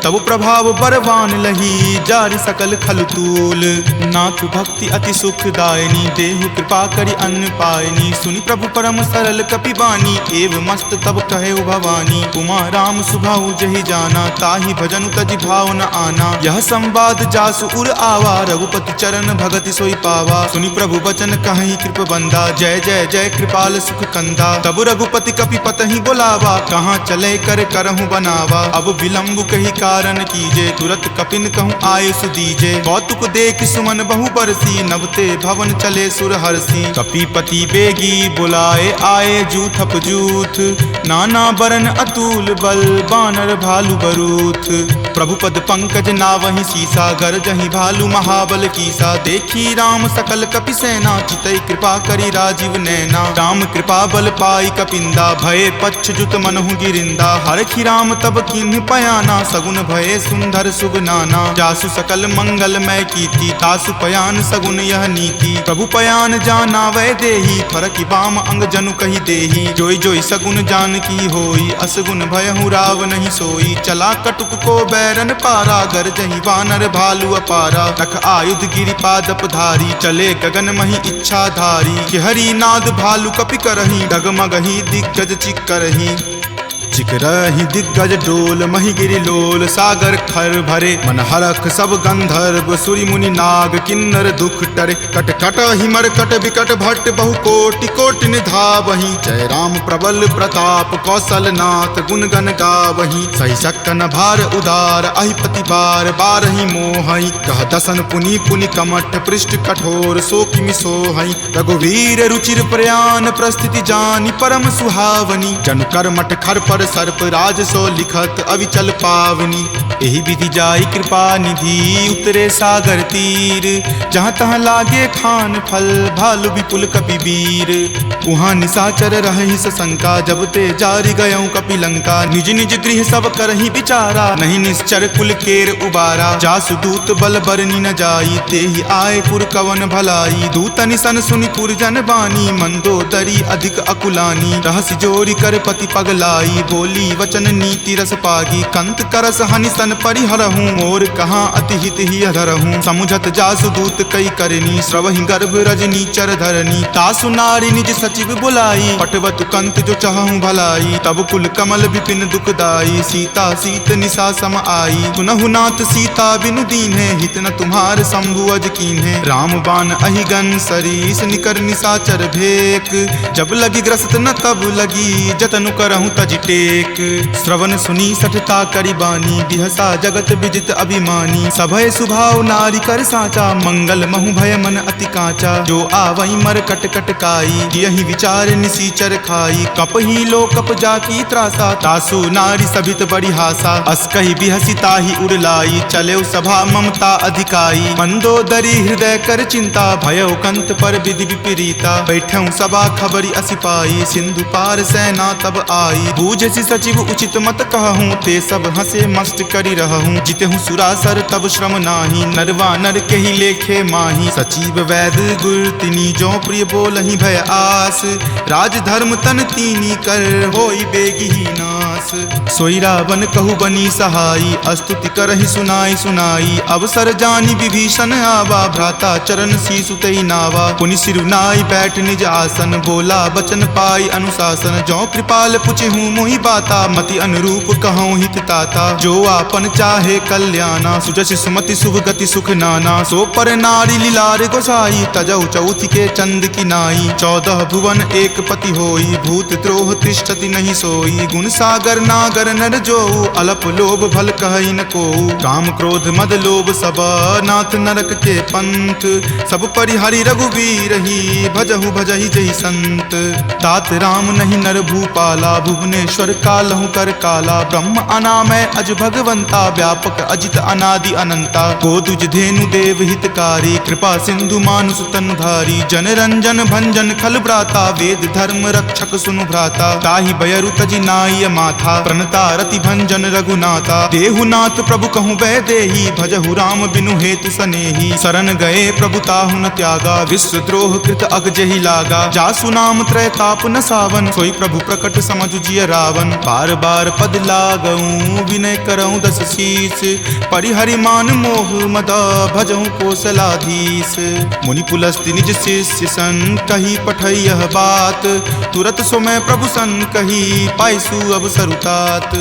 A: तब प्रभाव बरवान लही, जारी सकल खलतूल। नाथ भक्ति अति सुखदायनी, देहु कृपा करि अन्न पायनी। सुनि प्रभु परम सरल कपिबानी, एव मस्त तब कहे भवानी। उमा राम सुभाऊ जहि जाना, ताहि भजनु तजि भाव न आना। यह संवाद जासु उर आवा, रघुपति चरण भगति सोई पावा। सुनि प्रभु बचन कहि कृप बंदा, जय जय जय कृपाल सुख कंदा। तब रघुपति कपि पतहि बोलावा, कहाँ चले कर करहु बनावा। अब विलंब कही कारण कीजे, तुरत कपिन कहूँ आये सुदीजे। कौतुक देख सुमन बहु बरसी, नभते भवन चले सुर हरसी। कपिपति बेगी बुलाए, आए जूथप जूथ। नाना बरन अतुल बल, बानर भालु बरूथ। प्रभु पद पंकज नावहि सीसा, गरजहि भालु महाबल कीसा। देखी राम सकल कपि सेना, चितई कृपा करी राजीव नैना। राम कृपा बल पाई कपिंदा, भये पच्छ जुत मनहु गिरिंदा। हरखि राम तब किन्हि पयाना, सगुन भये सुंदर शुभ नाना। जासु सकल मंगलमय कीर्ति, तासु पयान सगुन यह नीति। प्रभु पयान जाना वै देही, फरकि बाम अंग जनु कहि देही। जोई जोई सगुन जान की होई, असगुन भयहु राव नहीं सोई। चला कटुक को बैरन पारा, गरजहि वानर भालु अपारा। तख आयुध गिरि पादप धारी, चले गगन मही इच्छा धारी। कि हरि नाद भालु कपि करही, डगमगहि दिग्गज चिक्करही। चिकरहि दिग्गज डोल, मही गिरि लोल। सागर खर भरे मन हरख, सब गंधर्व सुरि मुनि नाग। किन्नर दुख टरे, कट कट हिमर कट विकट भट्ट। बहु कोटि कोटि निधावहि, जय राम प्रबल प्रताप। कौशल नाथ गुण गण गावहि, सही सकन भार उदार। अहिपति बार बारहि मोहहि, कह दसन पुनि पुनि कमठ। पृष्ठ कठोर सो किमि सोहहि, रघुवीर रुचिर प्रयान। प्रस्थिति जानि परम सुहावनी, जनु कर्मठ खर पर सर्प। राज सो लिखत अविचल पावनी, एहि विधि जाई कृपा निधि। उतरे सागर तीर, जहाँ तहाँ लागे खान फल। भालु विपुल कपि वीर, उहाँ निशाचर रहि सशंका। जब ते जारि गयऊँ कपि लंका, निज निज गृह सब करहि विचारा। नहीं निश्चर कुल केर उबारा, जासु दूत बल बरनि न जाई। तेहि आए पुर कवन भलाई, दूतनि सन सुनि पुर जन बानी। मंदोदरी अधिक अकुलानी, रहसि जोरी कर पति पगलाई। बोली वचन नीति रस पागी, कंत करस हनि सन परिहरहूँ। मोर कहाँ अति हित ही धरहूँ, समुझत जासु दूत कई करनी। श्रवहि गर्भ रजनी चर धरनी, तासु नारी निज सचिव बुलाई। पटवतु कंत जो चाहूँ भलाई, तब कुल कमल विपिन दुखदाई। सीता सीत निशा सम आई, सुनहु नाथ सीता बिनु दीन्हे। हित न तुम्हार शंभु अज कीन्हे, राम बाण अहिगन सरीस। निकर निशाचर भेक, जब लगी ग्रस्त न तब लगी। जतनु करहूँ तज टेक, श्रवण सुनी सठता करि बानी। बिहसा जगत विजित अभिमानी, सभय सुभाव नारी कर साचा। मंगल महु भय मन अति काचा, जो आवई मर कट कट काई। यही विचार निसीचर खाई, कपहि लो कप जाकी त्रासा। तासु नारी सभित बड़ी हासा, अस कहि बिहसी ताहि उड़लाई। चले सभा ममता अधिकाई, मंदोदरी हृदय कर चिंता। भयो कंत पर विधि विपरीता, बैठऊँ सभा खबरी असि पाई। सिंधु पार सेना तब आई, बूझसि सचिव उचित मत कहूँ। ते सब हंसे मस्त करि रहूँ, जितहूँ सुरासर तब श्रम नाही। नरवा नर के ही लेखे माही, सचिव वैद गुर तिनी। जो प्रिय बोलहि भय आस, राज धर्म तन तीनी कर। होई बेगी ही नास, सोई रावण कहु बनी सहाई। स्तुति करहि सुनाई सुनाई, अवसर जानी विभीषण आवा। भ्राता चरण शीसु तई नावा, पुनि सिरुनाई बैठ निज आसन। बोला बचन पाई अनुशासन, जो कृपाल पुछहूँ मोहि बाता। मति अनुरूप कहूँ हित ताता, जो आपन चाहे कल्याणा। सुजस सुमति शुभ गति सुख नाना, सो पर नारी लीलार गोसाई। तजौ चौथि के चंद की नाई, 14 भुवन एक पति होई। भूत द्रोह तिष्ठति नहीं सोई, गुण सागर नागर नर जो। अलप लोभ भल कहई न को, काम क्रोध मद लोभ सब। नाथ नरक के पंथ, सब परिहरि रघुवीर ही। भजहु भजहि जहि संत, तात राम नहीं नर भूपाला। भुवनेश्वर कर कालहु कर काला, ब्रह्म अनामय अज भगवंता, व्यापक अजित अनादि अनंता। गोदुज धेनु देव हितकारी, कृपा सिंधु मानुष तनधारी, जन रंजन भंजन खल भ्राता, वेद धर्म रक्षक सुनु भ्राता। ताहि बयरु तजि नाय माथा, प्रणता रति भंजन रघुनाथा। देहुनाथ प्रभु कहूँ वै देही, भजहु राम बिनु हेतु सनेही। शरण गए प्रभु ताहु न त्यागा, विश्वद्रोह कृत अग जहि लागा। जासु नाम त्रैताप न सावन, सोई प्रभु प्रकट समझु जिय रावण। बार बार पद लागऊं, विनय करऊं दस शीस, परिहरि मान मोह मद भजहु कौशलाधीश। मुनि पुलस्ति निज शिष्य सन, कही पठई यह बात, तुरत सो मैं प्रभु सन कही, पाइसु अवसरु तात।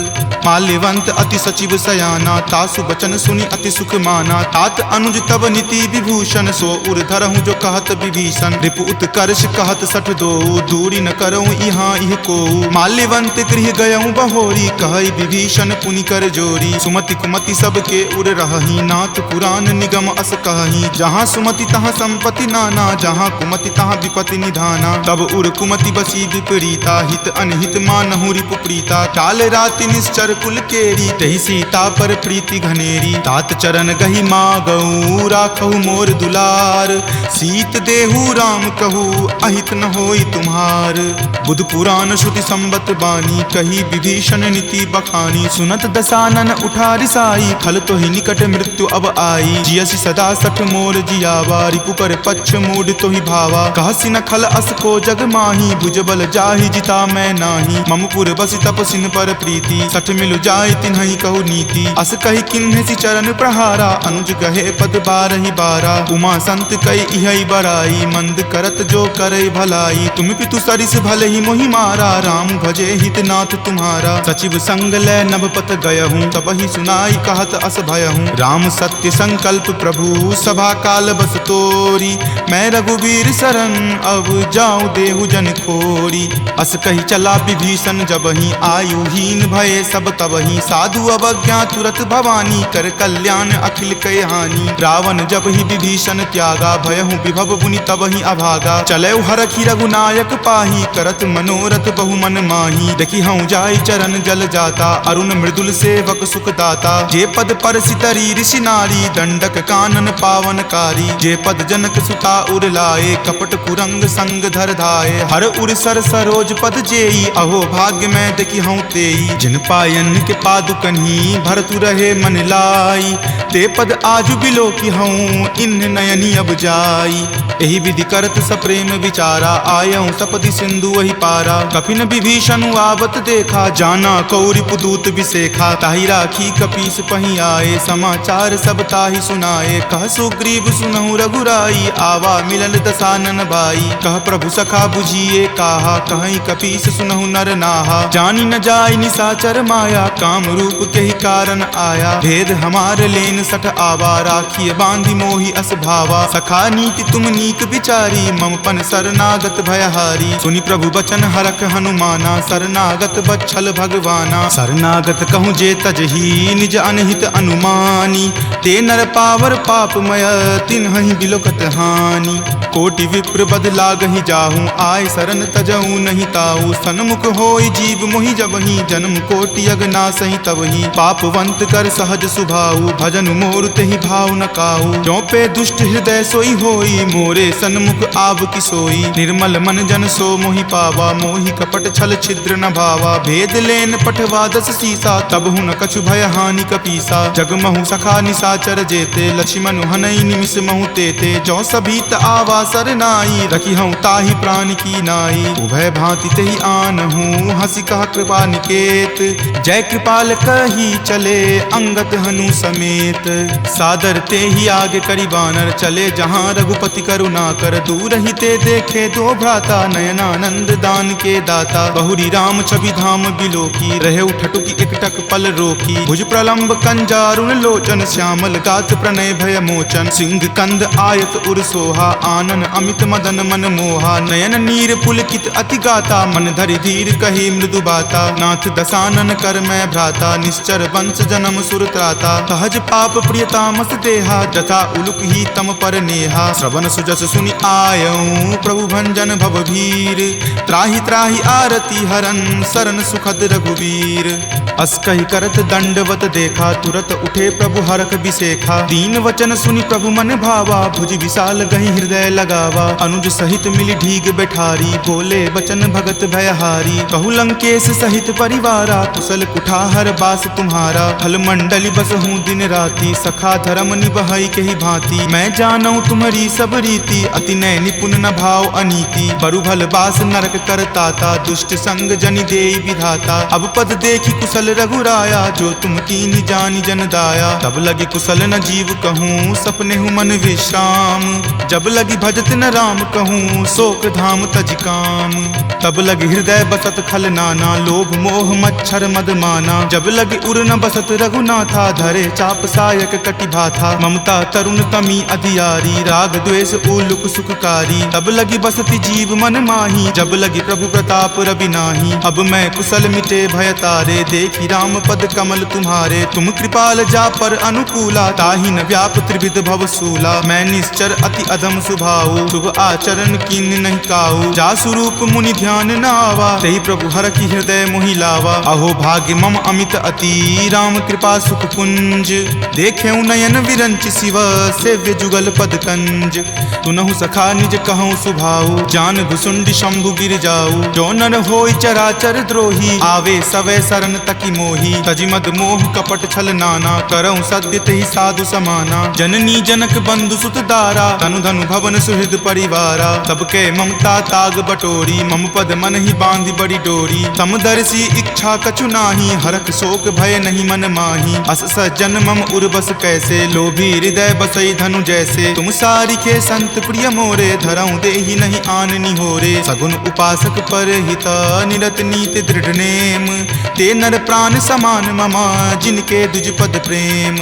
A: माल्यवंत अति सचिव सयाना, तासु बचन सुनि अति सुख माना। तात अनुज तब नीति विभूषण, सो उर धरहु जो कहत विभीषण। रिपु उत्कर्ष कहत सठ दो, दूरी न करऊं इहाँ इह को। माल्यवंत गृह गयऊं बहोरी, कहई विभीषण पुनि कर जोरी। सुमति कुमति सबके उर रहही, नाथ पुराण निगम अस कहही। जहाँ सुमति तहाँ संपत्ति नाना, जहाँ कुमति तहाँ विपत्ति निधाना। तब उर कुमति बसी विपरीता, हित अनहित मानहु रिपु प्रीता। काल राति निश्चर कुल केरी, तहि सीता पर प्रीति घनेरी। तात चरण गहि मागऊ, राखहु मोर दुलार। सीत देहु राम कहू, अहित न होई तुम्हार। बुध पुराण श्रुति संबत बानी, कही विभीषण नीति बखानी। सुनत दसानन उठा रिसाई, खल तो ही निकट मृत्यु अब आई। जियसि सदा सठ मोर जियावा, रिपु कर पक्ष मूढ़ तो ही भावा। कहसि न खल अस को जग माही, भुजबल जाहि जिता मैं नाही। मम पुर बसि तपसिन पर प्रीति, सठ मिलु जाय तिन्हि कहु नीति। अस कहि किन्हि चरण प्रहारा, अनुज गहे पद बारहि बारा। उमा संत कई इहै बराई, मंद करत जो करे भलाई। तुम पितु सरिस भले ही मोहि मारा, राम भजे हित नाथ तुम्हारा। सचिव संग लै नभपत गयहूँ, तबहि सुनाई कहत अस भयहूँ। राम सत्य संकल्प प्रभु, सभा काल बस तोरी। मैं रघुवीर शरण, अब जाऊँ देहु जन खोरी। अस कही चला विभीषण जबहि, आयुहीन भये सब तबहि। साधु अवज्ञा तुरत भवानी, कर कल्याण अखिल कय हानि। रावण जब ही विभीषण त्यागा, भयहु विभव पुनि तबहि अभागा। चलै हरखि रघुनायक पाही, करत मनोरथ बहु मन माही। देखि हूँ जाय चरण जल जाता, अरुण मृदुल सेवक सुख दाता। जे पद पर सितरी ऋषि नारी, दंडक कानन पावनकारी। जे पद जनक सुता उर लाए, कपट कुरंग संग धर धाये। हर उर सर सरोज पद जेई, अहो भाग्य मैं देखि हूँ तेई। जिन पायन के पादुकन्ही, भरतु रहे मन लाई। ते पद आजु बिलो की हूँ, इन नयनी अब जाई। एहि विधि करत सप्रेम विचारा, आयऊँ सपदि सिंधु वही पारा। कपिन विभीषण आवत देखा, जाना कौरि पुदूत विसेखा। ताहि राखी कपीस पही आए, समाचार सब ताहि सुनाए। कह सुग्रीव सुनहु रघुराई, आवा मिलल दसानन भाई। कह प्रभु सखा बुझिए काहा, कहीं कपीस सुनहु नर नाहा। जानी न जाय निसाचर माया, काम रूप के ही कारण आया। भेद हमार लेन सठ आवा, राखिय बांधि मोहि अस भावा। सखा नीति तुम नीक विचारी, मम पन शरणागत भयहारी। सुनि प्रभु बचन हरख हनुमाना, शरणागत बच्छल भगवाना। शरणागत कहूँ जे तजही, निज अनहित अनुमानी। ते नर पावर पापमय, तिन्हि बिलोकत हानि। कोटि विप्र बद लागहि जाहूँ, आय शरण तजहूँ नहीं ताऊ। सन्मुख होय जीव मोहि जबहि, जन्म कोटि अगनासहि तबहि। पापवंत कर सहज सुभाऊ, भजन मोर तेहि भाव न काऊ। जो पे दुष्ट हृदय सोई होई, मोरे सन्मुख आव की सोई। निर्मल मन जन सो मोहि पावा, मोहि कपट छल छिद्र न भावा। भेद लेन पठवा दस सीसा, तब हूँ न कछु भय हानि कपीसा। जगमहु सखा निसाचर जेते, लक्ष्मण हनई निमिष महु तेते। जो सभीत आवा सरनाई, रखी हूँ ताहि प्राण की नाई। उभय भांति तेहि आनहूँ, हंसी कहा कृपा निकेत। जय कृपाल कही चले, अंगत हनु समेत। सादर ते ही आगे करी बानर, चले जहाँ रघुपति करुणा कर। दूर ही ते देखे दो भ्राता, नयनानंद दान के दाता। बहुरी राम छवि धाम बिलो की, रहे उठटुकी एकटक पल रोकी। भुज प्रलंब कंजारुण लोचन, श्यामल गात प्रणय भय मोचन। सिंह कंद आयत उर सोहा, आनन अमित मदन मन मोहा। नयन नीर पुलकित अति गाता, मन धरि धीर कही मृदु बाता। नाथ दसानन कर कर मैं भ्राता, निश्चर वंश जन्म सुर त्राता। सहज पाप प्रियतामस देहा, जथा उलुक ही तम पर नेहा। श्रवण सुजस सुनि आयऊं, प्रभु भंजन भवभीर। त्राहि त्राहि आरती हरन, शरण सुखद रघुवीर। अस कहि करत दंडवत देखा, तुरत उठे प्रभु हरख बिसेखा। दीन वचन सुनि प्रभु मन भावा, भुज विशाल गहि हृदय लगावा। अनुज सहित मिली ढीग बैठारी, बोले बचन भगत भयहारी। कहु लंकेश सहित परिवारा, कुशल कुठार बास तुम्हारा। फल मंडली बस हूँ दिन राति, सखा धर्म निबहई के भांति। मैं जानऊ तुम्हारी सब रीति, अति नय निपुण न भाव अनीति। बरु भल बास नरक करताता, दुष्ट संग जनि देई विधाता। अब पद देखी कुशल रघुराया, जो तुम कीन्ही जानि जन दाया। तब लगी कुशल न जीव कहूँ, सपने हूँ मन विश्राम। जब लगी भजत न राम कहूँ, शोक धाम तज काम। तब लगी हृदय बसत खल नाना, लोभ मोह मच्छर मद माना। जब लगी उर न बसत रघुनाथा, धरे चाप सायक कटि भाथा। ममता तरुण तमी अधियारी, राग द्वेष उलुक सुखकारी। तब लगी बसती जीव मन माही, जब लगी प्रभु प्रताप रवि नाही। अब मैं कुशल मिटे भय तारे, देखी राम पद कमल तुम्हारे। तुम कृपाल जा पर अनुकूला, ताहि न व्याप त्रिविध भव सूला। मैं निश्चर अति अधम सुभाऊ, शुभ आचरण कीन नहीं काऊ। जा स्वरूप मुनि ध्यान न आवा, तेहि प्रभु हर की हृदय मोहि लावा। अहो भाग्य मम अमित अति, राम कृपा सुख पुंज। देखे नयन विरंच शिव, सेव्य जुगल पद कंज। तुनहु सखा निज कहूँ सुभाऊ, जान भुसुंडी शंभु गिर जाऊ। जो नर होई चराचर द्रोही, आवे सवै शरण तकी मोही। तजि मद मोह कपट छल नाना, करऊँ सद्य तेहि साधु समाना। जननी जनक बंधु सुत दारा, तनु धनु भवन सुहृद परिवारा। सबके ममता ताग बटोरी, मम पद मन ही बांधि बड़ी डोरी। समदर्शी इच्छा कछु नाही, हरख शोक भय नहीं मन माही। अस सज्जन मम उर्बस कैसे, लोभी हृदय बसई धनु जैसे। तुम सारिखे संत प्रिय मोरे, धरऊँ देहि नहीं आन निहोरे। सगुन उपासक पर हित, निरत नीति दृढ़ नेम। ते नर प्राण समान ममा, जिनके दुज पद प्रेम।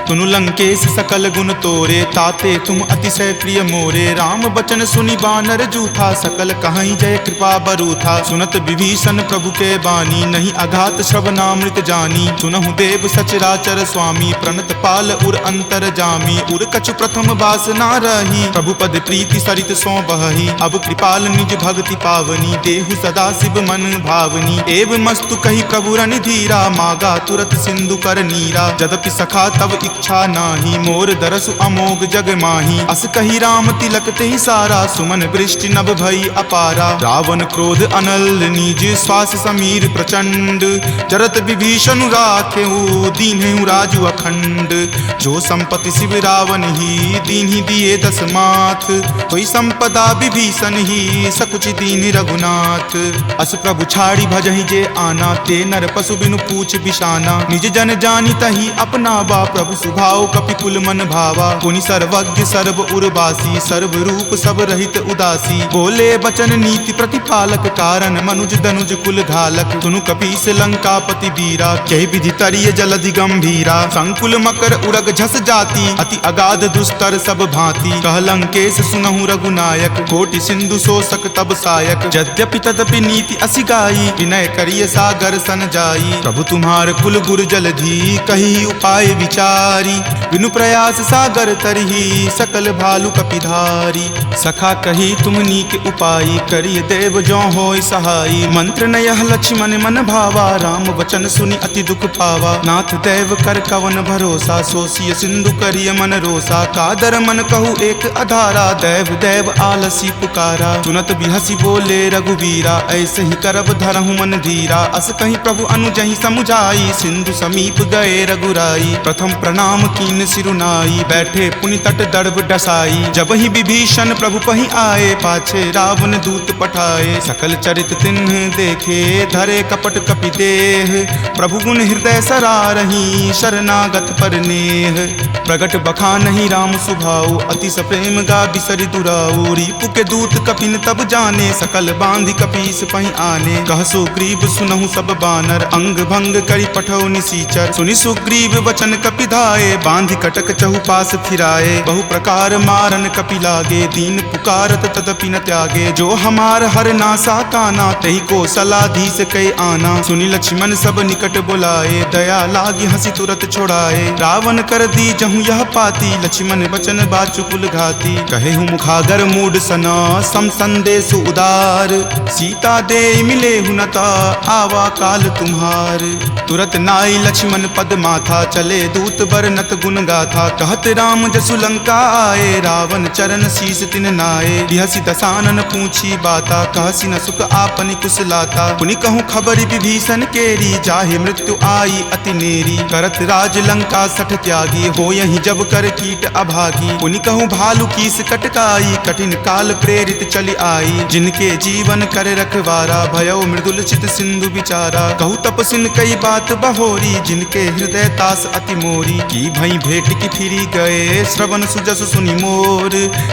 A: तुनु लंकेश सकल गुण तोरे, ताते तुम अतिशय प्रिय मोरे। राम बचन सुनि बानर जूठा, सकल कहाई जय कृपा बरूथा। सुनत विभीषण प्रभु के बानी, नहीं अघात श्रवणामृत जानी। सुनहु देव सचराचर स्वामी, प्रणत पाल उर अंतर जामी। उर कछु प्रथम बास ना रही, प्रभु पद प्रीति सरित सो बहही। अब कृपाल निज भक्ति पावनी, देहु सदा शिव मन भावनी। एव मस्तु कही प्रभु रन धीरा, मागा तुरत सिंधु कर नीरा। जदपि सखा तब इच्छा नाही, मोर दरसु अमोघ जग माही। अस कही राम तिलक तेहि सारा, सुमन वृष्टि नभ भई अपारा। रावण क्रोध अनल निज, श्वास समीर प्रचंड। जरत विभीषण राखेऊ, दीन्हेउ राजु अखंड। जो संपत्ति शिव रावण ही, दीन्हि दिए दस माथ। कोई संपदा विभीषण ही, सकुच दीन रघुनाथ। अस प्रभु छाड़ी भजहि जे आना, ते नर पशु बिनु पूछ बिशाना। निज जन जानी तही अपनावा, प्रभु सुभाव कपिकुल मन भावा। पुनि सर्वज्ञ सर्व उर्वासी, सर्व रूप सब रहित उदासी। बोले बचन नीति प्रतिपालक, कारण मनुज दनुज कुल घालक। तुनु कपीस लंकापति वीरा, कहि विधि तरिय जलधि गंभीरा। संकुल मकर उरग झस जाति, अति अगाध दुस्तर सब भांति। कह लंकेश सुनहु रघुनायक, कोटि सिंधु शोषक तब सायक। यद्यपि तदपि नीति असि गाई, विनय करिय सागर सन जाई। प्रभु तुम्हार कुल गुर जलधि, कही उपाय विचारी। बिनु प्रयास सागर तरही, सकल भालु कपिधारी। सखा कही तुम नीक उपाय, करिय देव जो होय सहाई। मंत्र नयह लक्ष्मण मन भावा, राम वचन सुनि अति दुख पावा। नाथ देव कर कवन भरोसा, सोसिय सिंधु करिय मन रोसा। कादर मन कहु एक अधारा, देव देव आलसी पुकारा। सुनत बिहसी बोले रघुवीरा, ऐसे ही करब धरहु मन धीरा। अस कहीं प्रभु अनुजहि समुझाई, सिंधु समीप गए रघुराई। प्रथम प्रणाम कीन सिरुनाई, बैठे पुनि तट दर्भ डसाई। जब ही विभीषण प्रभु पहि आए, पाछे रावण दूत पठाए। सकल चरित तिन्ह देखे, धरे कपट कपि देह। प्रभु गुण हृदय सरारही, शरणागत पर नेह। प्रगट बखानहि राम सुभाऊ, अति सप्रेम गा बिसरि दुराऊ। रिपु के दूत कपिन तब जाने, सकल बांधि कपीस पहि आने। कह सुग्रीव सुनहु सब बानर, अंग भंग करि पठौ निसीचर। सुनि सुग्रीव वचन कपि धाये, बांधि कटक चहुपास फिराए। बहु प्रकार मारन कपि लागे, दीन पुकारत तदपि न त्यागे। जो हमार हर नासा काना, तहि को सलाधीस कै आना। सुनि लक्ष्मण सब निकट निकट बुलाए, दया लागी हंसी तुरत छोड़ाए। रावण कर दी जहूँ यह पाती, लक्ष्मण बचन बाचुकुल घाती। कहे हूँ मुखागर मूड सना, सम संदेश उदार। सीता दे मिले हुनता, आवा काल तुम्हार। तुरत नाई लक्ष्मण पद माथा, चले दूत बरनत गुण गाथा। कहत राम जसु लंका आए, रावण चरण शीस तिन नाए। बिहसी दसानन पूछी बाता, कहसी न सुख आपनि कुशलाता। पुनि कहूँ खबरि विभीषण केरी, जाहे मृत्यु आई अति नेरी। करत राज लंका सठ त्यागी, हो यही जब कर कीट अभागी। पुनि कहूँ भालू कीस कटकाई, कठिन काल प्रेरित चली आई। जिनके जीवन कर रखवारा, भयो मृदुल चित सिंधु बिचारा। कहूँ तपसिन कई बात बहोरी, जिनके हृदय तास अति मोरी। की भई भेंट की फिरी गए, श्रवण सुजस सुनि मोर।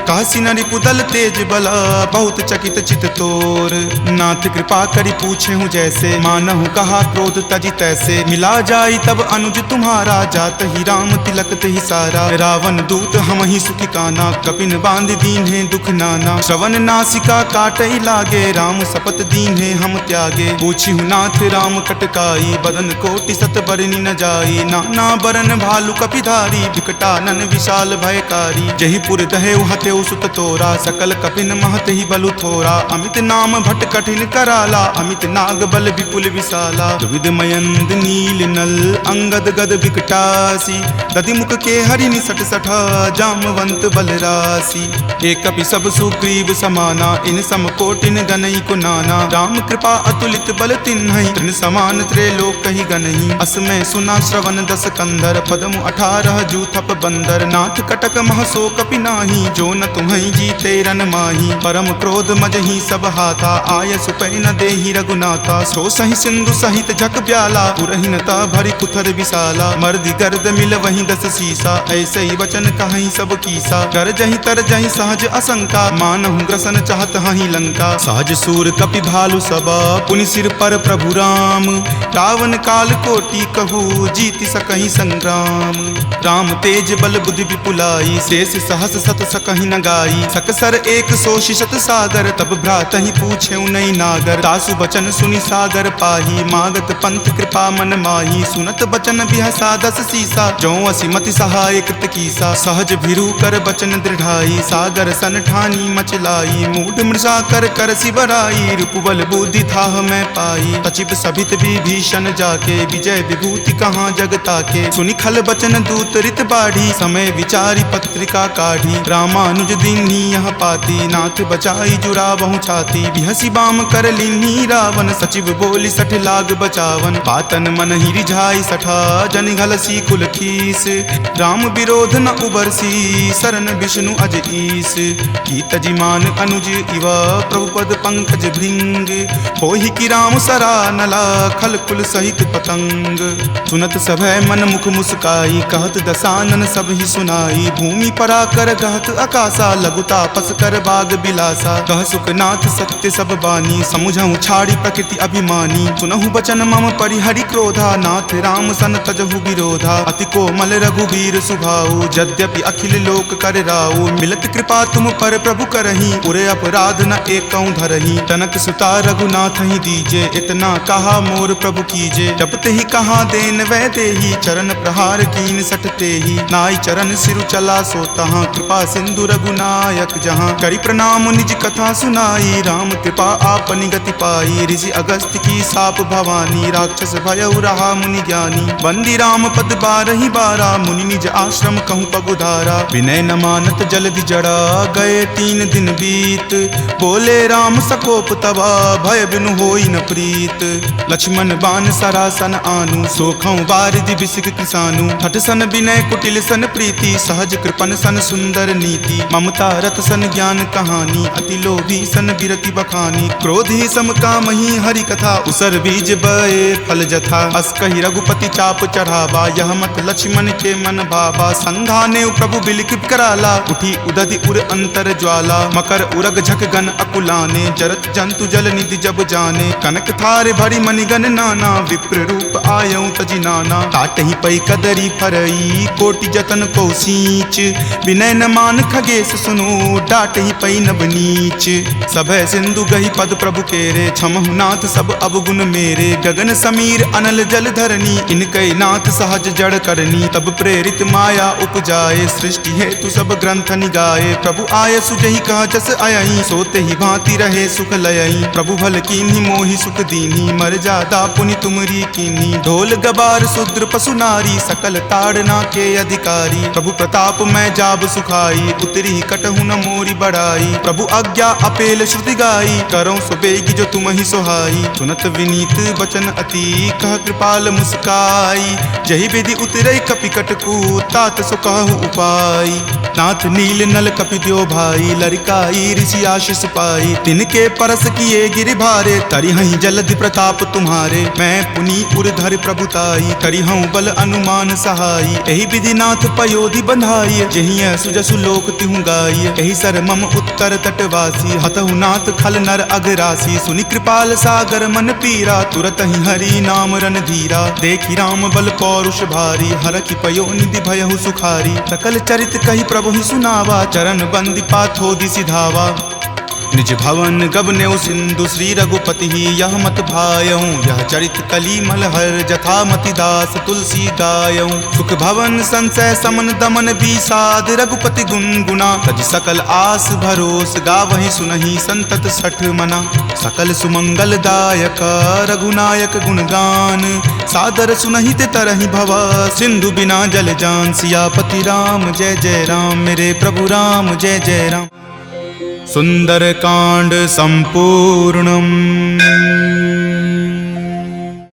A: कहसी न रिपुदल तेज बला, बहुत चकित चित तोर। नाथ कृपा करी पूछे हूँ जैसे, मानहु कहा क्रोध तजी तैसे। मिला जाई तब अनुज तुम्हारा, जात ही राम तिलक ही सारा। रावण दूत हम ही सुखी काना, कपिन बांध दीन है दुख नाना। श्रवण नासिका काटई लागे, राम शपथ दीन है हम त्यागे। पूछी हूँ नाथ राम कटकाई, बदन कोटि सत बरनी न जाई। नाना बरन भालू कपिधारी, विकटानन विशाल भयकारी। जही पुर दहे हतेउ सुत तोरा, सकल कपिन महत ही बलु थोरा। अमित नाम भट कठिन कराला, अमित नाग बल विपुल विशाला। द्विविध मयंद नील नल, अंगद गद विकटासी। दधि मुख के हरि निसट सठा, जामवंत बलरासी। एक कपि सब सुग्रीव समाना, इन सम कोटिन गनई को नाना। राम कृपा अतुलित बल तिन्हि, तृण समान त्रैलोक ही गनहि। असमय सुना श्रवण दस कंधर, पदमु 18 जूथप बंदर। नाथ कटक महसो कपि नाही, जो न तुम्हि जीते रन माही। परम क्रोध मजहि सब हाथा, आय सुपै न देहि रघुनाथा। सो सहि सिंधु सहित झक ब्याला, पुरहिनता भरी कुथर विशाला। मर्दि गर्द मिल वहीं 10 सीसा, ऐसे ही वचन कहीं सब कीसा। कर जहि तर जहि सहज असंका, मानहु ग्रसन चाहत हहि लंका। सहज सूर कपि भालु सबा, पुनि सिर पर प्रभु राम। रावण काल कोटि कहू, जीति सकहि संग्राम। राम तेज बल बुद्धि विपुलाई, शेष सहस सत सकहि न गाई। सकसर एक सो शिशत सागर, तब भ्रातहि पूछे नई नागर। तासु बचन सुनि सागर पाही, मागत पंथ कृपा मन माही। सुनत बचन बिहसा 10 सीसा, जो असिमति सहाय कृत कीसा। सहज भिरु कर बचन दृढ़ाई, सागर सन ठानी मचलाई। मूढ़ मृषा कर कर सिबराई, रिपुबल बुद्धि थाह मैं पाई। तचिप सभित विभीषण जाके, विजय विभूति कहाँ जग ताके। सुनि खल बचन दूत रित बाढ़ी, समय विचारी पत्रिका काढ़ी। रामानुज दीन्ही यह पाती, नाथ बचाई जुड़ावहु छाती। बिहसी बाम कर लीन्ही रावण, सचिव बोली सठ लाग बचावन। पातन मन ही रिझाई सठा, जन घलसी कुल खीस। राम विरोध न उबरसी, सरन विष्णु अज ईस। की तजिमान अनुज इवा, प्रभुपद पंकज भृंग। होहि की राम सरा नला, खल कुल सहित पतंग। सुनत सभय मन मुख मुस्काई, कहत दसानन सब ही सुनाई। भूमि परा कर गहत आकाशा, लघुता पस कर बाग बिलासा। कह सुखनाथ सत्य सब बानी, समुझहु छाड़ी प्रकृति अभिमानी। सुनहु बचन मम परिहरि क्रोधा, नाथ राम सन तजहु विरोधा। अति कोमल रघुबीर सुभाऊ, यद्यपि अखिल लोक कर राऊ। मिलत कृपा तुम पर प्रभु करही, उरे अपराध न एकौ धरही। तनक सुता रघुनाथ ही दीजे, इतना कहा मोर प्रभु कीजे। जपते ही कहा देन वै देही, चरण प्रहार कीन सटते ही। नाई चरण सिरु चला सो तहाँ, कृपा सिंधु रघुनायक जहाँ। करि प्रणाम निज कथा सुनाई, राम कृपा आपनि गति पाई। ऋषि अगस्त्य की साप भवानी, राक्षस भयउ रहा मुनि ज्ञानी। बंदी राम पद 12 बारा, मुनि निज आश्रम कहूँ पगुधारा। विनय न मानत जल्दि जड़ा, गए 3 दिन बीत। बोले राम सकोप तबा, भय बिनु होई न प्रीत। लक्ष्मण बान सरासन आनु, सोखौ बारिधि बिसिक किसानु। हठ सन विनय कुटिल सन प्रीति, सहज कृपन सन सुंदर नीति। ममता रथ सन ज्ञान कहानी, अति लोभी सन बिरति बखानी। क्रोध ही सम काम ही हरि कथा, उसर बीज बए फल जथा। अस कहि रघुपति चाप चढ़ावा, यह मत लक्ष्मण के मन भावा। संधाने प्रभु बिलिख कराला, उठी उदधि उर अंतर ज्वाला। मकर उरग झक गन अकुलाने, जरत जंतु जल निधि जब जाने। कनक थारे भरी मणिगन नाना, विप्र रूप आयौ तजि नाना। काटहि पै कदरी फरई, कोटि जतन को सींच। विनय न मान खगेश सुनो, डाटहि पै नभ नीच। सभय सिंधु गहि पद प्रभु केरे, क्षमहु नाथ सब अवगुण मेरे। गगन समेत समीर अनल जल धरनी, इनके नाथ सहज जड़ करनी। तब प्रेरित माया उपजाए, सृष्टि हेतु सब ग्रंथ निगाए। प्रभु आय सुजहि कह जस अयई, सोते ही भांति रहे सुख लयई। प्रभु भल कीन्ही मोहि सुख दीन्ही, मर जादा पुनि तुमरी कीन्ही। ढोल गबार शूद्र पशु नारी, सकल ताड़ना के अधिकारी। प्रभु प्रताप मैं जाब सुखाई, उतरी कटहु न मोरी बढ़ाई। प्रभु आज्ञा अपेल श्रुति गाई, करो सो बेगी जो तुम ही सोहाई। सुनत विनीत बचन अति, कह कृपाल मुस्काई। जहि विधि उतरई कपि कटकू, तात सो कहु उपाय। नाथ नील नल कपि द्यो भाई, लरिकाई ऋषि आशीष पाई। तिनके परस किए गिरि भारे, तरिहहि जलधि प्रताप तुम्हारे। मैं पुनि उरधर प्रभुताई, करिहऊँ बल अनुमान सहाई। एहि विधि नाथ पयोधि बंधाई, जहिं सुजसु लोक तिहु गाई। एहि सर मम उत्तर तटवासी, हतहु नाथ खल नर अघरासी। सुनि कृपाल सागर मन पीरा, तुरत ही हरि नाम रन धीरा। देखि राम बल पौरुष भारी, हरखि पयो निधि भयहु सुखारी। सकल चरित कहि प्रभु ही सुनावा, चरण बंदी पाथोधि सिधावा। निज भवन गबनेउ सिंधु, श्री रघुपति ही यह मत भायऊँ। यह चरित कली मलहर, जथा मति दास तुलसी गायऊँ। सुख भवन संशय समन दमन बीसाद, रघुपति गुनगुना। तज सकल आस भरोस, गावहि सुनहि संतत सठ मना। सकल सुमंगल दायक, रघुनायक गुणगान। सादर सुनहि ते तरहि भव, सिंधु बिना जल जान। सियापति राम जय जय राम, मेरे प्रभु राम जय जय राम। सुंदरकांड संपूर्णम्।